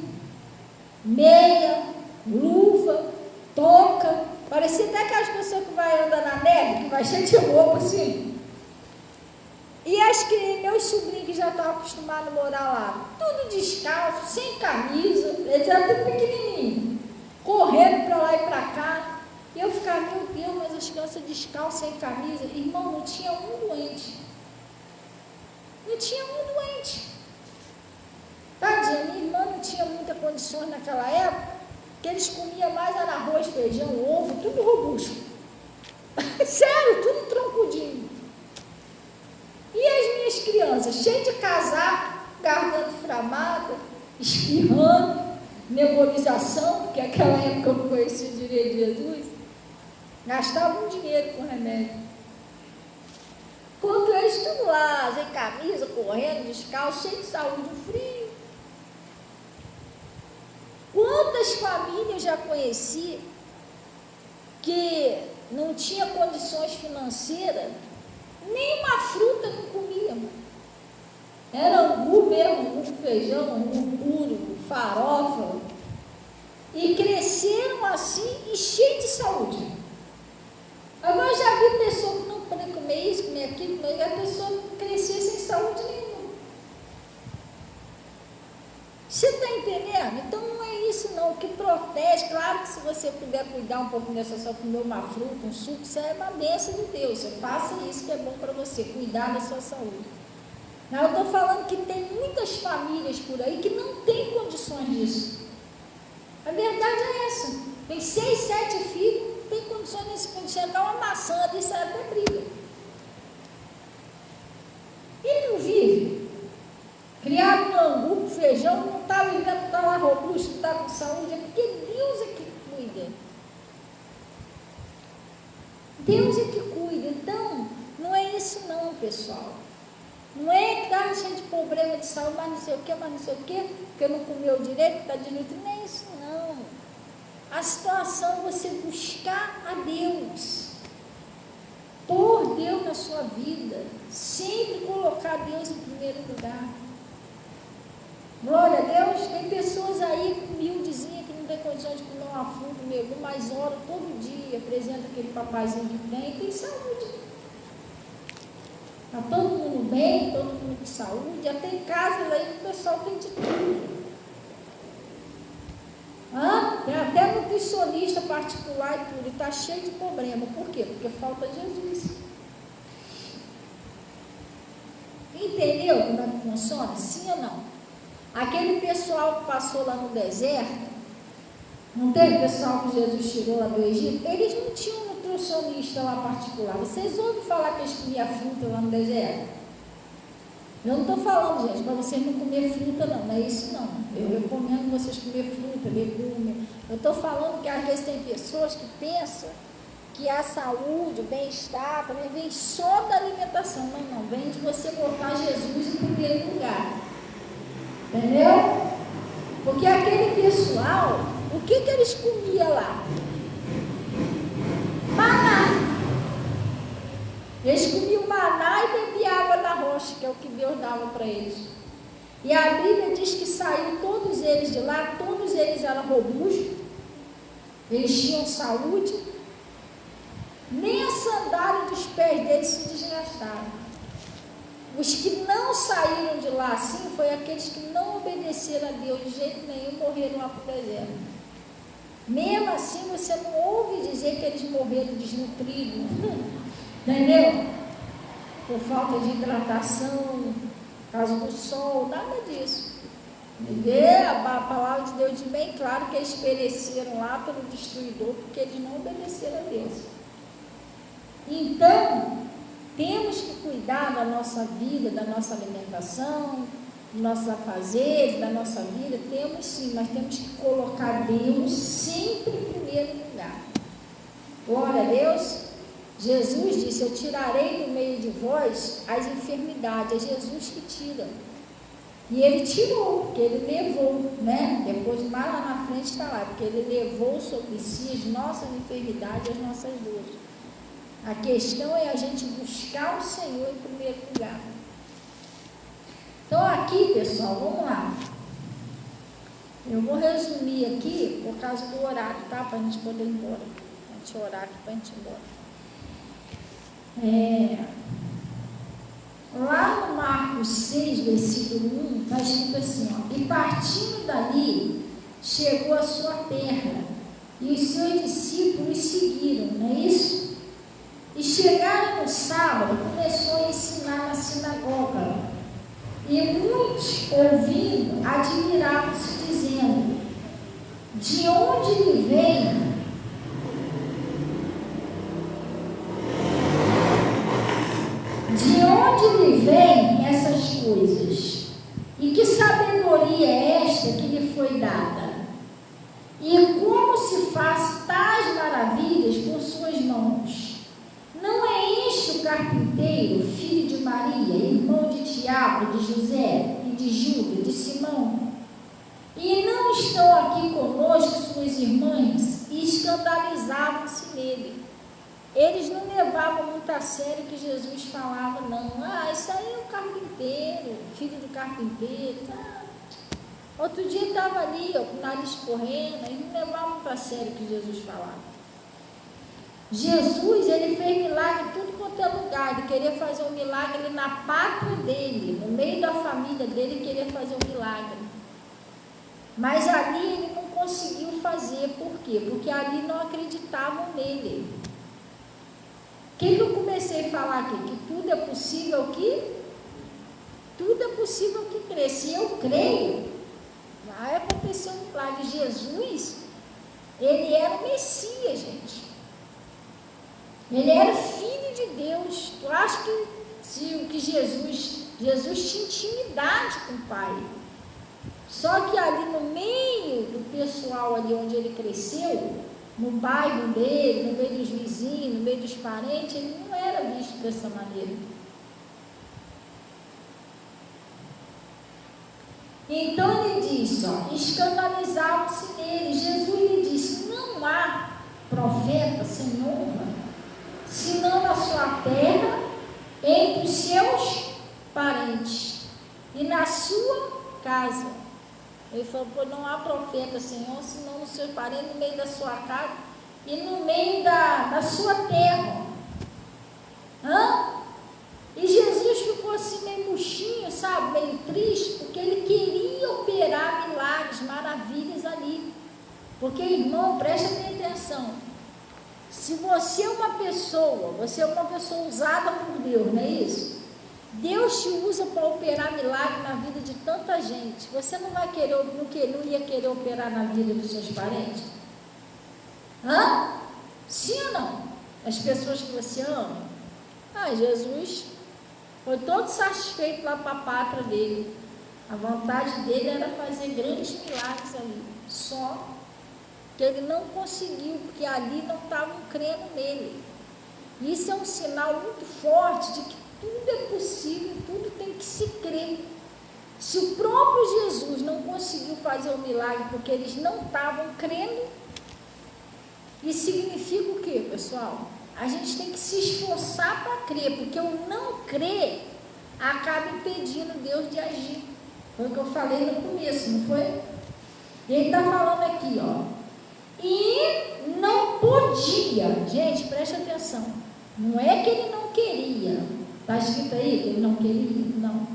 meia, luva, touca, parecia até aquelas pessoas que vai andar na neve, que vai cheio de roupa assim. E acho que meus sobrinhos que já estavam acostumados a morar lá, tudo descalço, sem camisa, eles eram tudo pequenininhos, correndo para lá e para cá. E eu ficava, meu Deus, mas as crianças descalças, sem camisa, irmão, não tinha um doente. Não tinha um doente. Tadinha, minha irmã não tinha muitas condições naquela época, que eles comiam mais era arroz, feijão, ovo, tudo robusto. Sério, tudo troncudinho. E as minhas crianças, cheias de casaco, garganta inflamada, espirrando, nebulização, porque naquela época eu não conhecia direito de Jesus, gastavam dinheiro com remédio. Quando eles tudo lá, sem camisa, correndo, descalço, cheio de saúde, frio. Quantas famílias já conheci que não tinha condições financeiras, nem uma fruta não comia, mano. Era angu mesmo, angu com feijão, angu puro, farofa. E cresceram assim e cheios de saúde. Agora eu já vi pessoas que não podem comer isso, comer aquilo, mas a pessoa crescer sem saúde nenhuma. Você está entendendo? Então não é isso não, o que protege, claro que se você puder cuidar um pouco dessa só comer uma fruta, um suco, isso é uma bênção de Deus, você faça isso que é bom para você, cuidar da sua saúde. Não, eu estou falando que tem muitas famílias por aí que não têm condições disso. A verdade é essa, tem 6, 7 filhos, não tem condições de enxergar uma maçã, isso é até briga. E não vive. Criado no angu, com feijão, não está vivendo, não está lá robusto, não está com saúde, é porque Deus é que cuida. Deus é que cuida. Então, não é isso não, pessoal. Não é que está cheio de problema de saúde, mas não sei o que, porque não comeu direito, está desnutrido. Não é isso não. A situação é você buscar a Deus. Pôr Deus na sua vida. Sempre colocar Deus em primeiro lugar. Glória a Deus, tem pessoas aí humildezinhas que não tem condições de comer uma fruta, um legume, mas ora todo dia, apresenta aquele papazinho que tem saúde. Está todo mundo bem, todo mundo com saúde, até em casa aí o pessoal tem de tudo. Tem até nutricionista particular e tudo, e está cheio de problema. Por quê? Porque falta Jesus. Entendeu como é que funciona? Sim ou não? Aquele pessoal que passou lá no deserto, não teve pessoal que Jesus tirou lá do Egito? Eles não tinham um nutricionista lá particular. Vocês ouvem falar que eles comiam fruta lá no deserto? Eu não estou falando, gente, para vocês não comer fruta, não é isso não. Eu recomendo vocês comer fruta, legume. Eu estou falando que às vezes tem pessoas que pensam que a saúde, o bem-estar, também vem só da alimentação. Não, vem de você botar Jesus em primeiro lugar. Entendeu? Porque aquele pessoal, o que eles comiam lá? Maná. Eles comiam maná e bebiam água da rocha, que é o que Deus dava para eles. E a Bíblia diz que saíram todos eles de lá, todos eles eram robustos, eles tinham saúde, nem a sandália dos pés deles se desgastaram. Os que não saíram de lá assim foi aqueles que não obedeceram a Deus de jeito nenhum, morreram lá para o deserto. Mesmo assim, você não ouve dizer que eles morreram desnutridos, entendeu? Por falta de hidratação, por causa do sol, nada disso. A palavra de Deus diz bem claro que eles pereceram lá pelo destruidor, porque eles não obedeceram a Deus. Então, temos que cuidar da nossa vida, da nossa alimentação, dos nossos afazeres, da nossa vida. Temos sim, mas temos que colocar Deus sempre em primeiro lugar. Glória a Deus. Jesus disse: eu tirarei do meio de vós as enfermidades. É Jesus que tira. E ele tirou, porque ele levou, né? Depois, mais lá na frente está lá, porque ele levou sobre si as nossas enfermidades, as nossas dores. A questão é a gente buscar o Senhor em primeiro lugar. Então aqui, pessoal, vamos lá. Eu vou resumir aqui por causa do horário, tá? Para a gente poder ir embora. A gente orar aqui para a gente ir embora. Lá no Marcos 6, versículo 1, está escrito assim, ó: e partindo dali, chegou à sua terra, e os seus discípulos seguiram, não é isso? E chegaram no sábado, começou a ensinar na sinagoga, e muitos, ouvindo, admiravam-se, dizendo: de onde lhe vem essas coisas? E que sabedoria é esta que lhe foi dada? E como se faz tais maravilhas por suas mãos? Não é este o carpinteiro, filho de Maria, irmão de Tiago, de José, e de Judas, de Simão? E não estão aqui conosco suas irmãs? E escandalizavam-se nele. Eles não levavam muito a sério o que Jesus falava, não. Isso aí é o carpinteiro, filho do carpinteiro. Outro dia estava ali, com o nariz correndo. Eles não levavam muito a sério o que Jesus falava. Jesus, ele fez milagre em tudo quanto é lugar. Ele queria fazer um milagre na pátria dele, no meio da família dele, ele queria fazer um milagre. Mas ali ele não conseguiu fazer. Por quê? Porque ali não acreditavam nele. O que eu comecei a falar aqui? Que tudo é possível que? Tudo é possível que crê. Se eu creio, vai acontecer um milagre. Jesus, ele era o Messias, gente. Ele era filho de Deus. Tu acha que Jesus tinha intimidade com o Pai? Só que ali no meio do pessoal ali onde ele cresceu, no bairro dele, no meio dos vizinhos, no meio dos parentes, ele não era visto dessa maneira. Então ele disse, escandalizavam-se nele. Jesus lhe disse: não há profeta sem honra, senão na sua terra, entre os seus parentes e na sua casa. Ele falou: não há profeta, Senhor, senão nos seus parentes, no meio da sua casa e no meio da sua terra. E Jesus ficou assim meio murchinho, sabe, meio triste, porque ele queria operar milagres, maravilhas ali. Porque, irmão, presta bem atenção. Se você é uma pessoa usada por Deus, não é isso? Deus te usa para operar milagre na vida de tanta gente. Você não ia querer operar na vida dos seus parentes? Sim ou não? As pessoas que você ama? Jesus foi todo satisfeito lá para a pátria dele. A vontade dele era fazer grandes milagres ali. Só que ele não conseguiu, porque ali não estavam crendo nele. Isso é um sinal muito forte de que tudo é possível, tudo tem que se crer. Se o próprio Jesus não conseguiu fazer o milagre porque eles não estavam crendo, isso significa o quê, pessoal? A gente tem que se esforçar para crer, porque o não crer acaba impedindo Deus de agir. Foi o que eu falei no começo, não foi? Ele está falando aqui, e não podia. Gente, preste atenção. Não é que ele não queria. Está escrito aí que ele não queria? Não.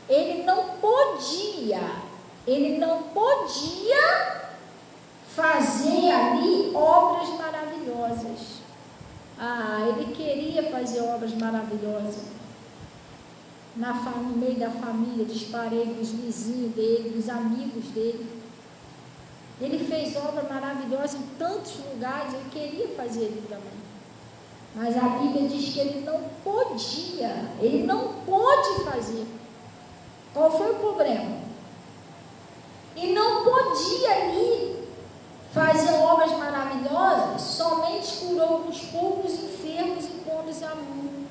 Ele não podia fazer ali obras maravilhosas. Ele queria fazer obras maravilosas no meio da família, dos parentes, dos vizinhos dele, dos amigos dele. Ele fez obra maravilhosa em tantos lugares, ele queria fazer ali também. Mas a Bíblia diz que ele não podia, ele não pôde fazer. Qual foi o problema? E não podia ali fazer obras maravilhosas, somente curou alguns poucos enfermos e pôs a mão.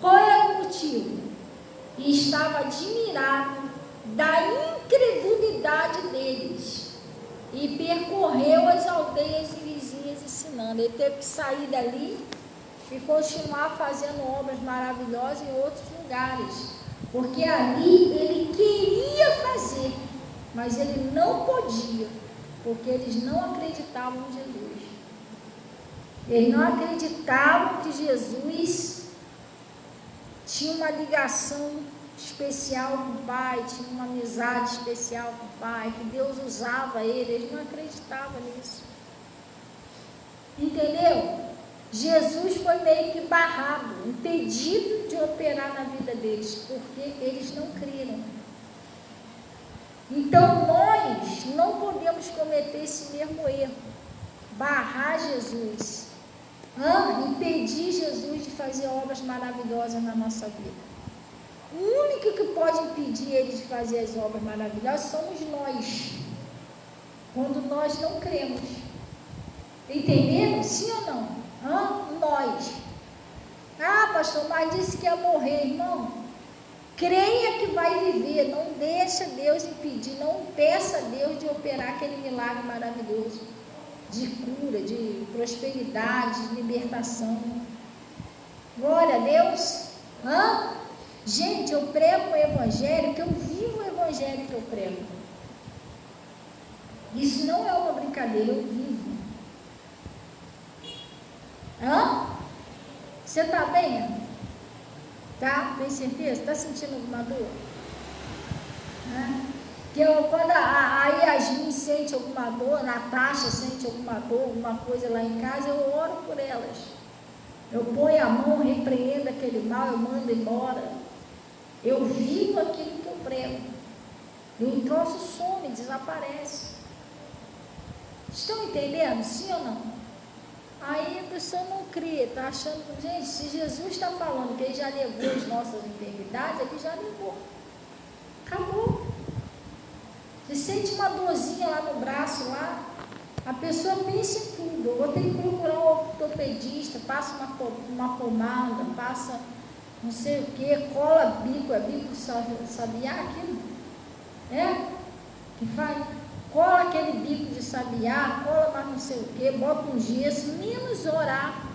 Qual era o motivo? E estava admirado da incredulidade deles e percorreu as aldeias e vizinhas ensinando. Ele teve que sair dali e continuar fazendo obras maravilhosas em outros lugares, porque ali ele queria fazer, mas ele não podia, porque eles não acreditavam em Jesus. Eles não acreditavam que Jesus tinha uma ligação especial com o Pai, tinha uma amizade especial com o Pai, que Deus usava ele. Eles não acreditavam nisso. Entendeu? Jesus foi meio que barrado, impedido de operar na vida deles, porque eles não creram. Então nós não podemos cometer esse mesmo erro, barrar Jesus, impedir Jesus de fazer obras maravilhosas na nossa vida. O único que pode impedir ele de fazer as obras maravilhosas somos nós, quando nós não cremos. Entenderam? Sim ou não? Nós. Pastor, mas disse que ia morrer. Irmão, creia que vai viver. Não deixa Deus impedir, não peça a Deus de operar aquele milagre maravilhoso de cura, de prosperidade, de libertação. Glória a Deus. Gente, eu prego o evangelho, que eu vivo o evangelho que eu prego. Isso não é uma brincadeira, eu vivo. Você está bem? Tá? Tem certeza? Está sentindo alguma dor? Quando a Yasmin sente alguma dor, a Natasha sente alguma dor, alguma coisa lá em casa, eu oro por elas. Eu ponho a mão, repreendo aquele mal, eu mando embora. Eu vivo aquilo que eu prego. E o troço some, desaparece. Estão entendendo? Sim ou não? Aí a pessoa não crê, está achando, gente, se Jesus está falando que ele já levou as nossas enfermidades, ele já levou. Acabou. Você sente uma dorzinha lá no braço, lá, a pessoa pensa em tudo. Eu vou ter que procurar um ortopedista, passa uma pomada, passa não sei o que, cola bico, é bico de sabiá aquilo? Que faz? Cola aquele bico de sabiá, cola mais não sei o que, bota um gesso, menos orar.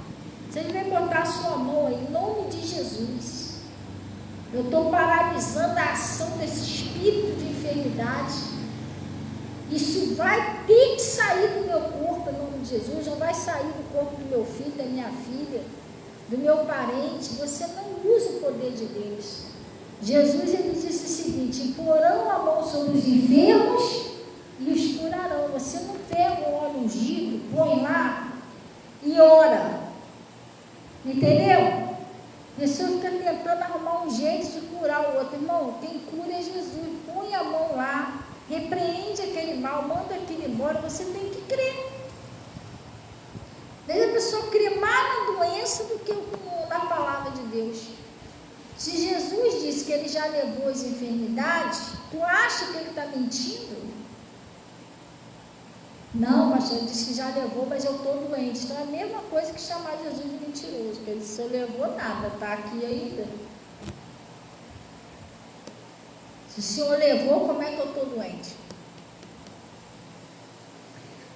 Você vai botar a sua mão aí, em nome de Jesus. Eu estou paralisando a ação desse espírito de enfermidade. Isso vai ter que sair do meu corpo, em nome de Jesus. Não vai sair do corpo do meu filho, da minha filha, do meu parente. Você não usa o poder de Deus. Jesus, ele disse o seguinte: imporão a mão sobre os enfermos e os curarão. Você não pega um óleo ungido, põe lá e ora. Entendeu? A pessoa fica tentando arrumar um jeito de curar o outro. Irmão, quem cura é Jesus. Põe a mão lá, repreende aquele mal, manda aquilo embora. Você tem que crer. Daí a pessoa crê mais na doença do que na palavra de Deus. Se Jesus disse que ele já levou as enfermidades, tu acha que ele está mentindo? Não, pastor, ele disse que já levou, mas eu estou doente. Então é a mesma coisa que chamar Jesus de mentiroso, porque ele disse: eu levou nada, está aqui ainda. Se o Senhor levou, como é que eu estou doente?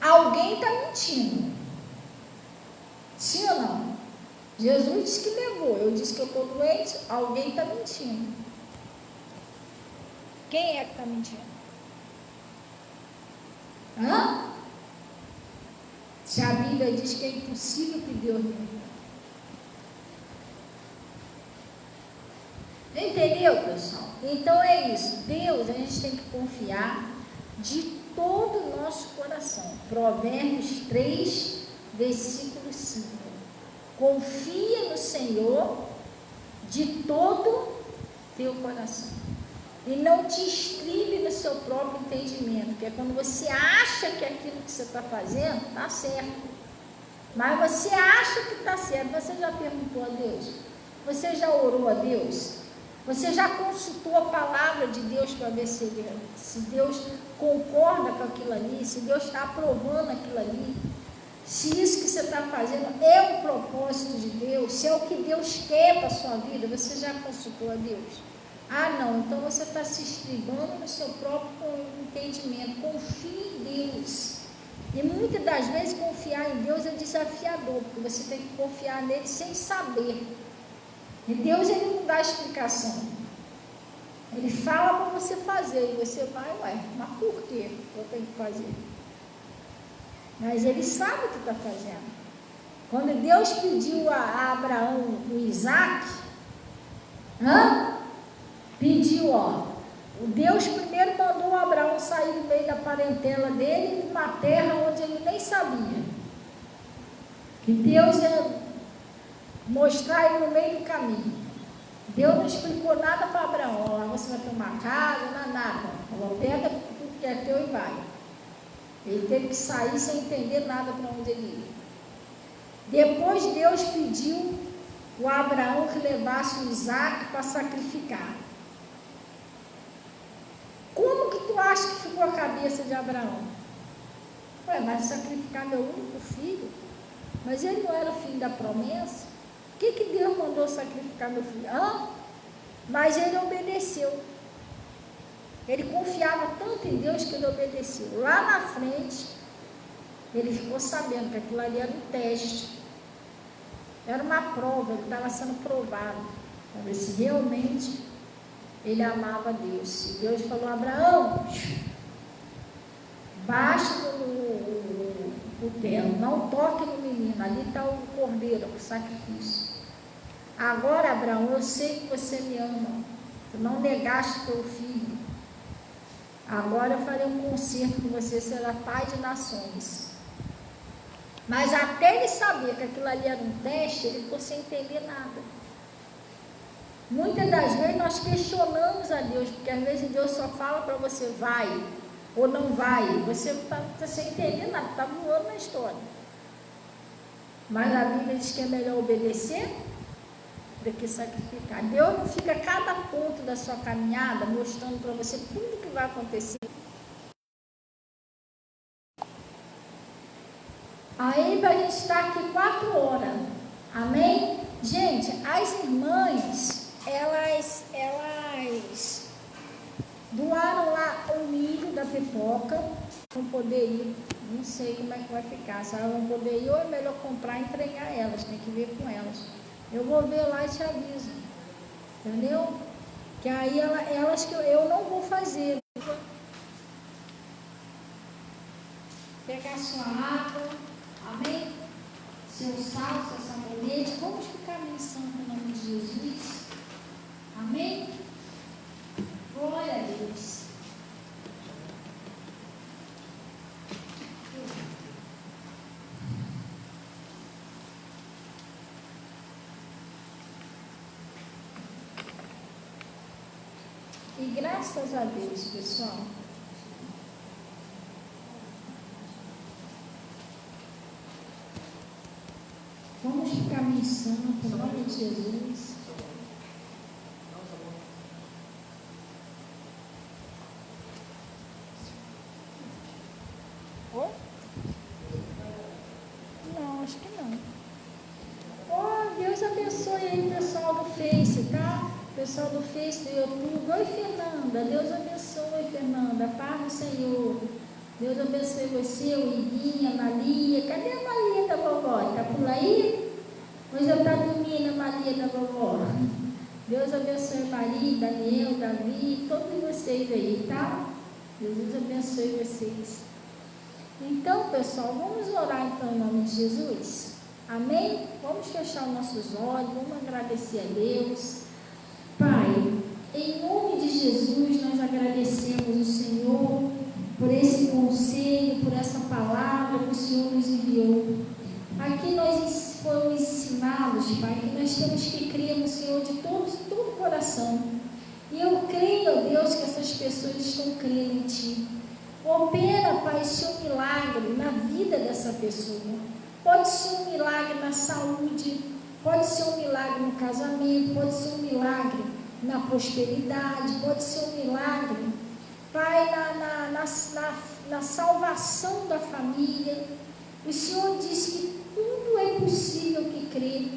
Alguém está mentindo. Sim ou não? Jesus disse que levou, eu disse que eu estou doente, alguém está mentindo. Quem é que está mentindo? Se a Bíblia diz que é impossível que Deus minta. Entendeu, pessoal? Então é isso. Deus, a gente tem que confiar de todo o nosso coração. Provérbios 3, versículo 5. Confia no Senhor de todo teu coração. E não te estribe no seu próprio entendimento, que é quando você acha que aquilo que você está fazendo está certo. Mas você acha que está certo. Você já perguntou a Deus? Você já orou a Deus? Você já consultou a palavra de Deus para ver se Deus concorda com aquilo ali, se Deus está aprovando aquilo ali, se isso que você está fazendo é o propósito de Deus, se é o que Deus quer para a sua vida? Você já consultou a Deus? Ah, não, então você está se estribando no seu próprio entendimento. Confie em Deus. E muitas das vezes confiar em Deus é desafiador, porque você tem que confiar nele sem saber. E Deus, ele não dá explicação. Ele fala para você fazer, e você vai, mas por que eu tenho que fazer? Mas ele sabe o que está fazendo. Quando Deus pediu a Abraão o Isaac, pediu, o Deus primeiro mandou o Abraão sair do meio da parentela dele, numa terra onde ele nem sabia. Que Deus ia mostrar ele no meio do caminho. Deus não explicou nada para Abraão. Lá você vai ter uma casa, não é nada. Pega tudo que é teu e vai. Ele teve que sair sem entender nada para onde ele ia. Depois Deus pediu o Abraão que levasse o Isaac para sacrificar. Como que tu acha que ficou a cabeça de Abraão? Mas sacrificar meu único filho? Mas ele não era o filho da promessa? Por que Deus mandou sacrificar meu filho? Mas ele obedeceu. Ele confiava tanto em Deus que ele obedeceu. Lá na frente, ele ficou sabendo que aquilo ali era um teste. Era uma prova, ele estava sendo provado. Para ver se realmente ele amava Deus. E Deus falou: Abraão, baixa o terno, não toque no menino, ali está o cordeiro, o sacrifício. Agora, Abraão, eu sei que você me ama, tu não negaste teu filho. Agora eu farei um concerto com você, será pai de nações. Mas até ele saber que aquilo ali era um teste, ele ficou sem entender nada. Muitas das vezes nós questionamos a Deus, porque às vezes Deus só fala para você vai ou não vai, você está sem entender nada, está voando na história. Mas a Bíblia diz que é melhor obedecer do que sacrificar. Deus não fica a cada ponto da sua caminhada mostrando para você tudo que vai acontecer. Aí para a gente estar aqui 4 horas, amém? Gente, as irmãs, elas doaram lá o milho da pipoca, vão poder ir, não sei como é que vai ficar, se elas vão poder ir ou é melhor comprar e entregar elas, tem que ver com elas. Eu vou ver lá e te aviso, entendeu? Que aí elas que eu não vou fazer. Pegar sua água, amém? Seu sal, seu sabonete, vamos ficar menção no nome de Jesus, amém? Glória a Deus. E graças a Deus, pessoal, vamos ficar menção no nome de Jesus. Não, acho que não. Deus abençoe aí o pessoal do Face, tá? Pessoal do Face, do YouTube. Oi, Fernanda. Deus abençoe, Fernanda. Paz do Senhor. Deus abençoe você, o Iguinha, a Maria. Cadê a Maria da vovó? Está por aí? Hoje eu estou dormindo, a Maria da vovó. Deus abençoe Maria, Daniel, Davi, todos vocês aí, tá? Deus abençoe vocês. Então, pessoal, vamos orar então em nome de Jesus? Amém? Vamos fechar os nossos olhos, vamos agradecer a Deus. Pai, Em nome de Jesus, nós agradecemos o Senhor por esse conselho, por essa palavra que o Senhor nos enviou. Aqui nós fomos ensinados, Pai, que nós temos que crer no Senhor de todo o coração. E eu creio, ó Deus, que essas pessoas estão crendo em Ti. Opera, Pai, o Seu milagre na vida dessa pessoa. Pode ser um milagre na saúde, pode ser um milagre no casamento, pode ser um milagre na prosperidade, pode ser um milagre, Pai, na salvação da família. O Senhor diz que tudo é possível que crê.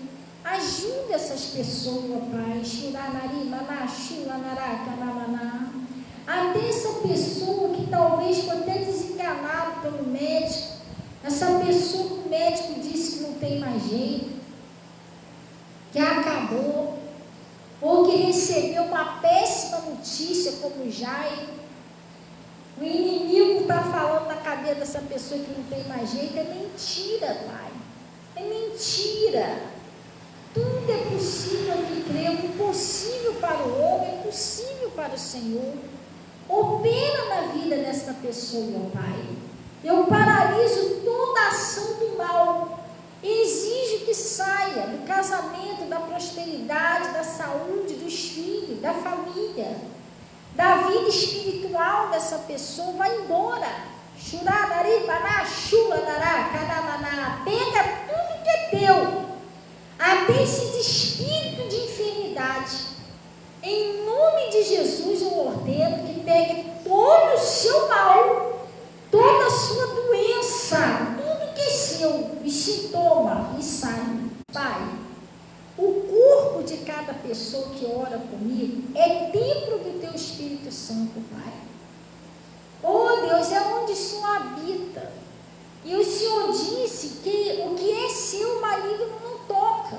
Ajude essas pessoas, Pai. Até essa pessoa que talvez foi até desenganada pelo médico, essa pessoa que o médico disse que não tem mais jeito, que acabou, ou que recebeu uma péssima notícia como Jairo. O inimigo está falando na cabeça dessa pessoa que não tem mais jeito. É mentira, Pai. É mentira. Tudo é possível que crê. O impossível para o homem é possível para o Senhor. Opera na vida dessa pessoa, Pai. Eu paraliso toda ação do mal. Exijo que saia do casamento, da prosperidade, da saúde, dos filhos, da família, da vida espiritual dessa pessoa. Vai embora. Pega tudo que é teu, até esses espíritos de enfermidade. Em nome de Jesus eu ordeno que pegue todo o seu mal, toda a sua doença, tudo que é seu, e sintoma, e sai. Pai, o corpo de cada pessoa que ora comigo é templo do Teu Espírito Santo, Pai. Oh Deus, é onde o Senhor habita. E o Senhor disse que o que é seu, o maligno não toca.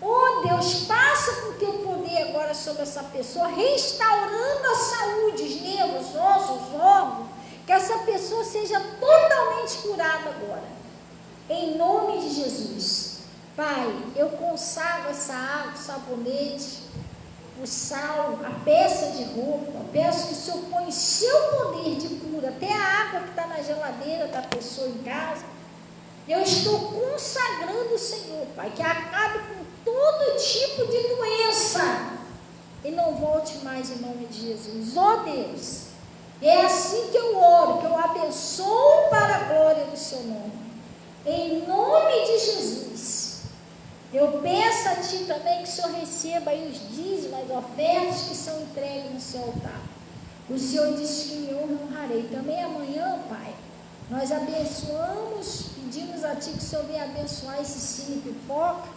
Oh Deus, passa com o Teu poder agora sobre essa pessoa, restaurando a saúde, os nervos, ossos, órgãos, que essa pessoa seja totalmente curada agora. Em nome de Jesus. Pai, eu consagro essa água, o sabonete, o sal, a peça de roupa. Peço que o Senhor ponha o seu poder de cura, até a água que está na geladeira da pessoa em casa. Eu estou consagrando o Senhor, Pai, que acabe com todo tipo de doença e não volte mais em nome de Jesus. Ó Deus, é assim que eu oro, que eu abençoo para a glória do Seu nome. Em nome de Jesus. Eu peço a Ti também que o Senhor receba aí os dízimos, as ofertas que são entregues no Seu altar. O Senhor disse que me honrarei. Também amanhã, Pai, nós abençoamos, pedimos a Ti que o Senhor venha abençoar esse Cine Pipoca,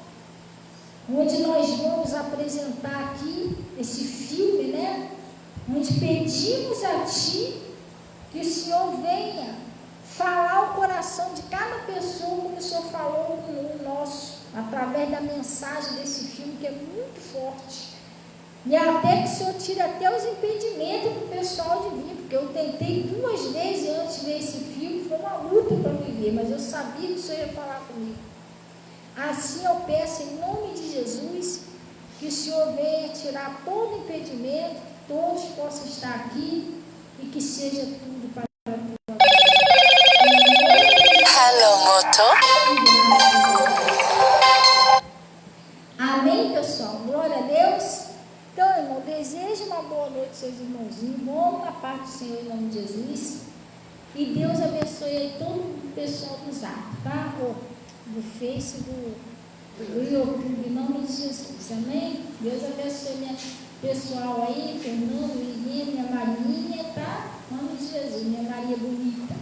onde nós vamos apresentar aqui esse filme, né? Onde pedimos a Ti que o Senhor venha falar o coração de cada pessoa, como o Senhor falou no nosso, através da mensagem desse filme, que é muito forte. E até que o Senhor tire até os impedimentos do pessoal de vir, porque eu tentei 2 vezes antes de ver esse filme, foi uma luta para me ver, mas eu sabia que o Senhor ia falar comigo. Assim eu peço em nome de Jesus, que o Senhor venha tirar todo impedimento, que todos possam estar aqui e que seja tudo para a tua glória. Hello, Moto. Amém, pessoal? Glória a Deus. Então, irmão, desejo uma boa noite, seus irmãozinhos. Vamos na paz do Senhor em nome de Jesus. E Deus abençoe aí todo o pessoal do Zap, tá? Do Face, do YouTube, em nome de Jesus. Amém? Deus abençoe minha pessoal aí, Fernando, Liliane, minha Marinha, tá? Em nome de Jesus, minha Maria bonita.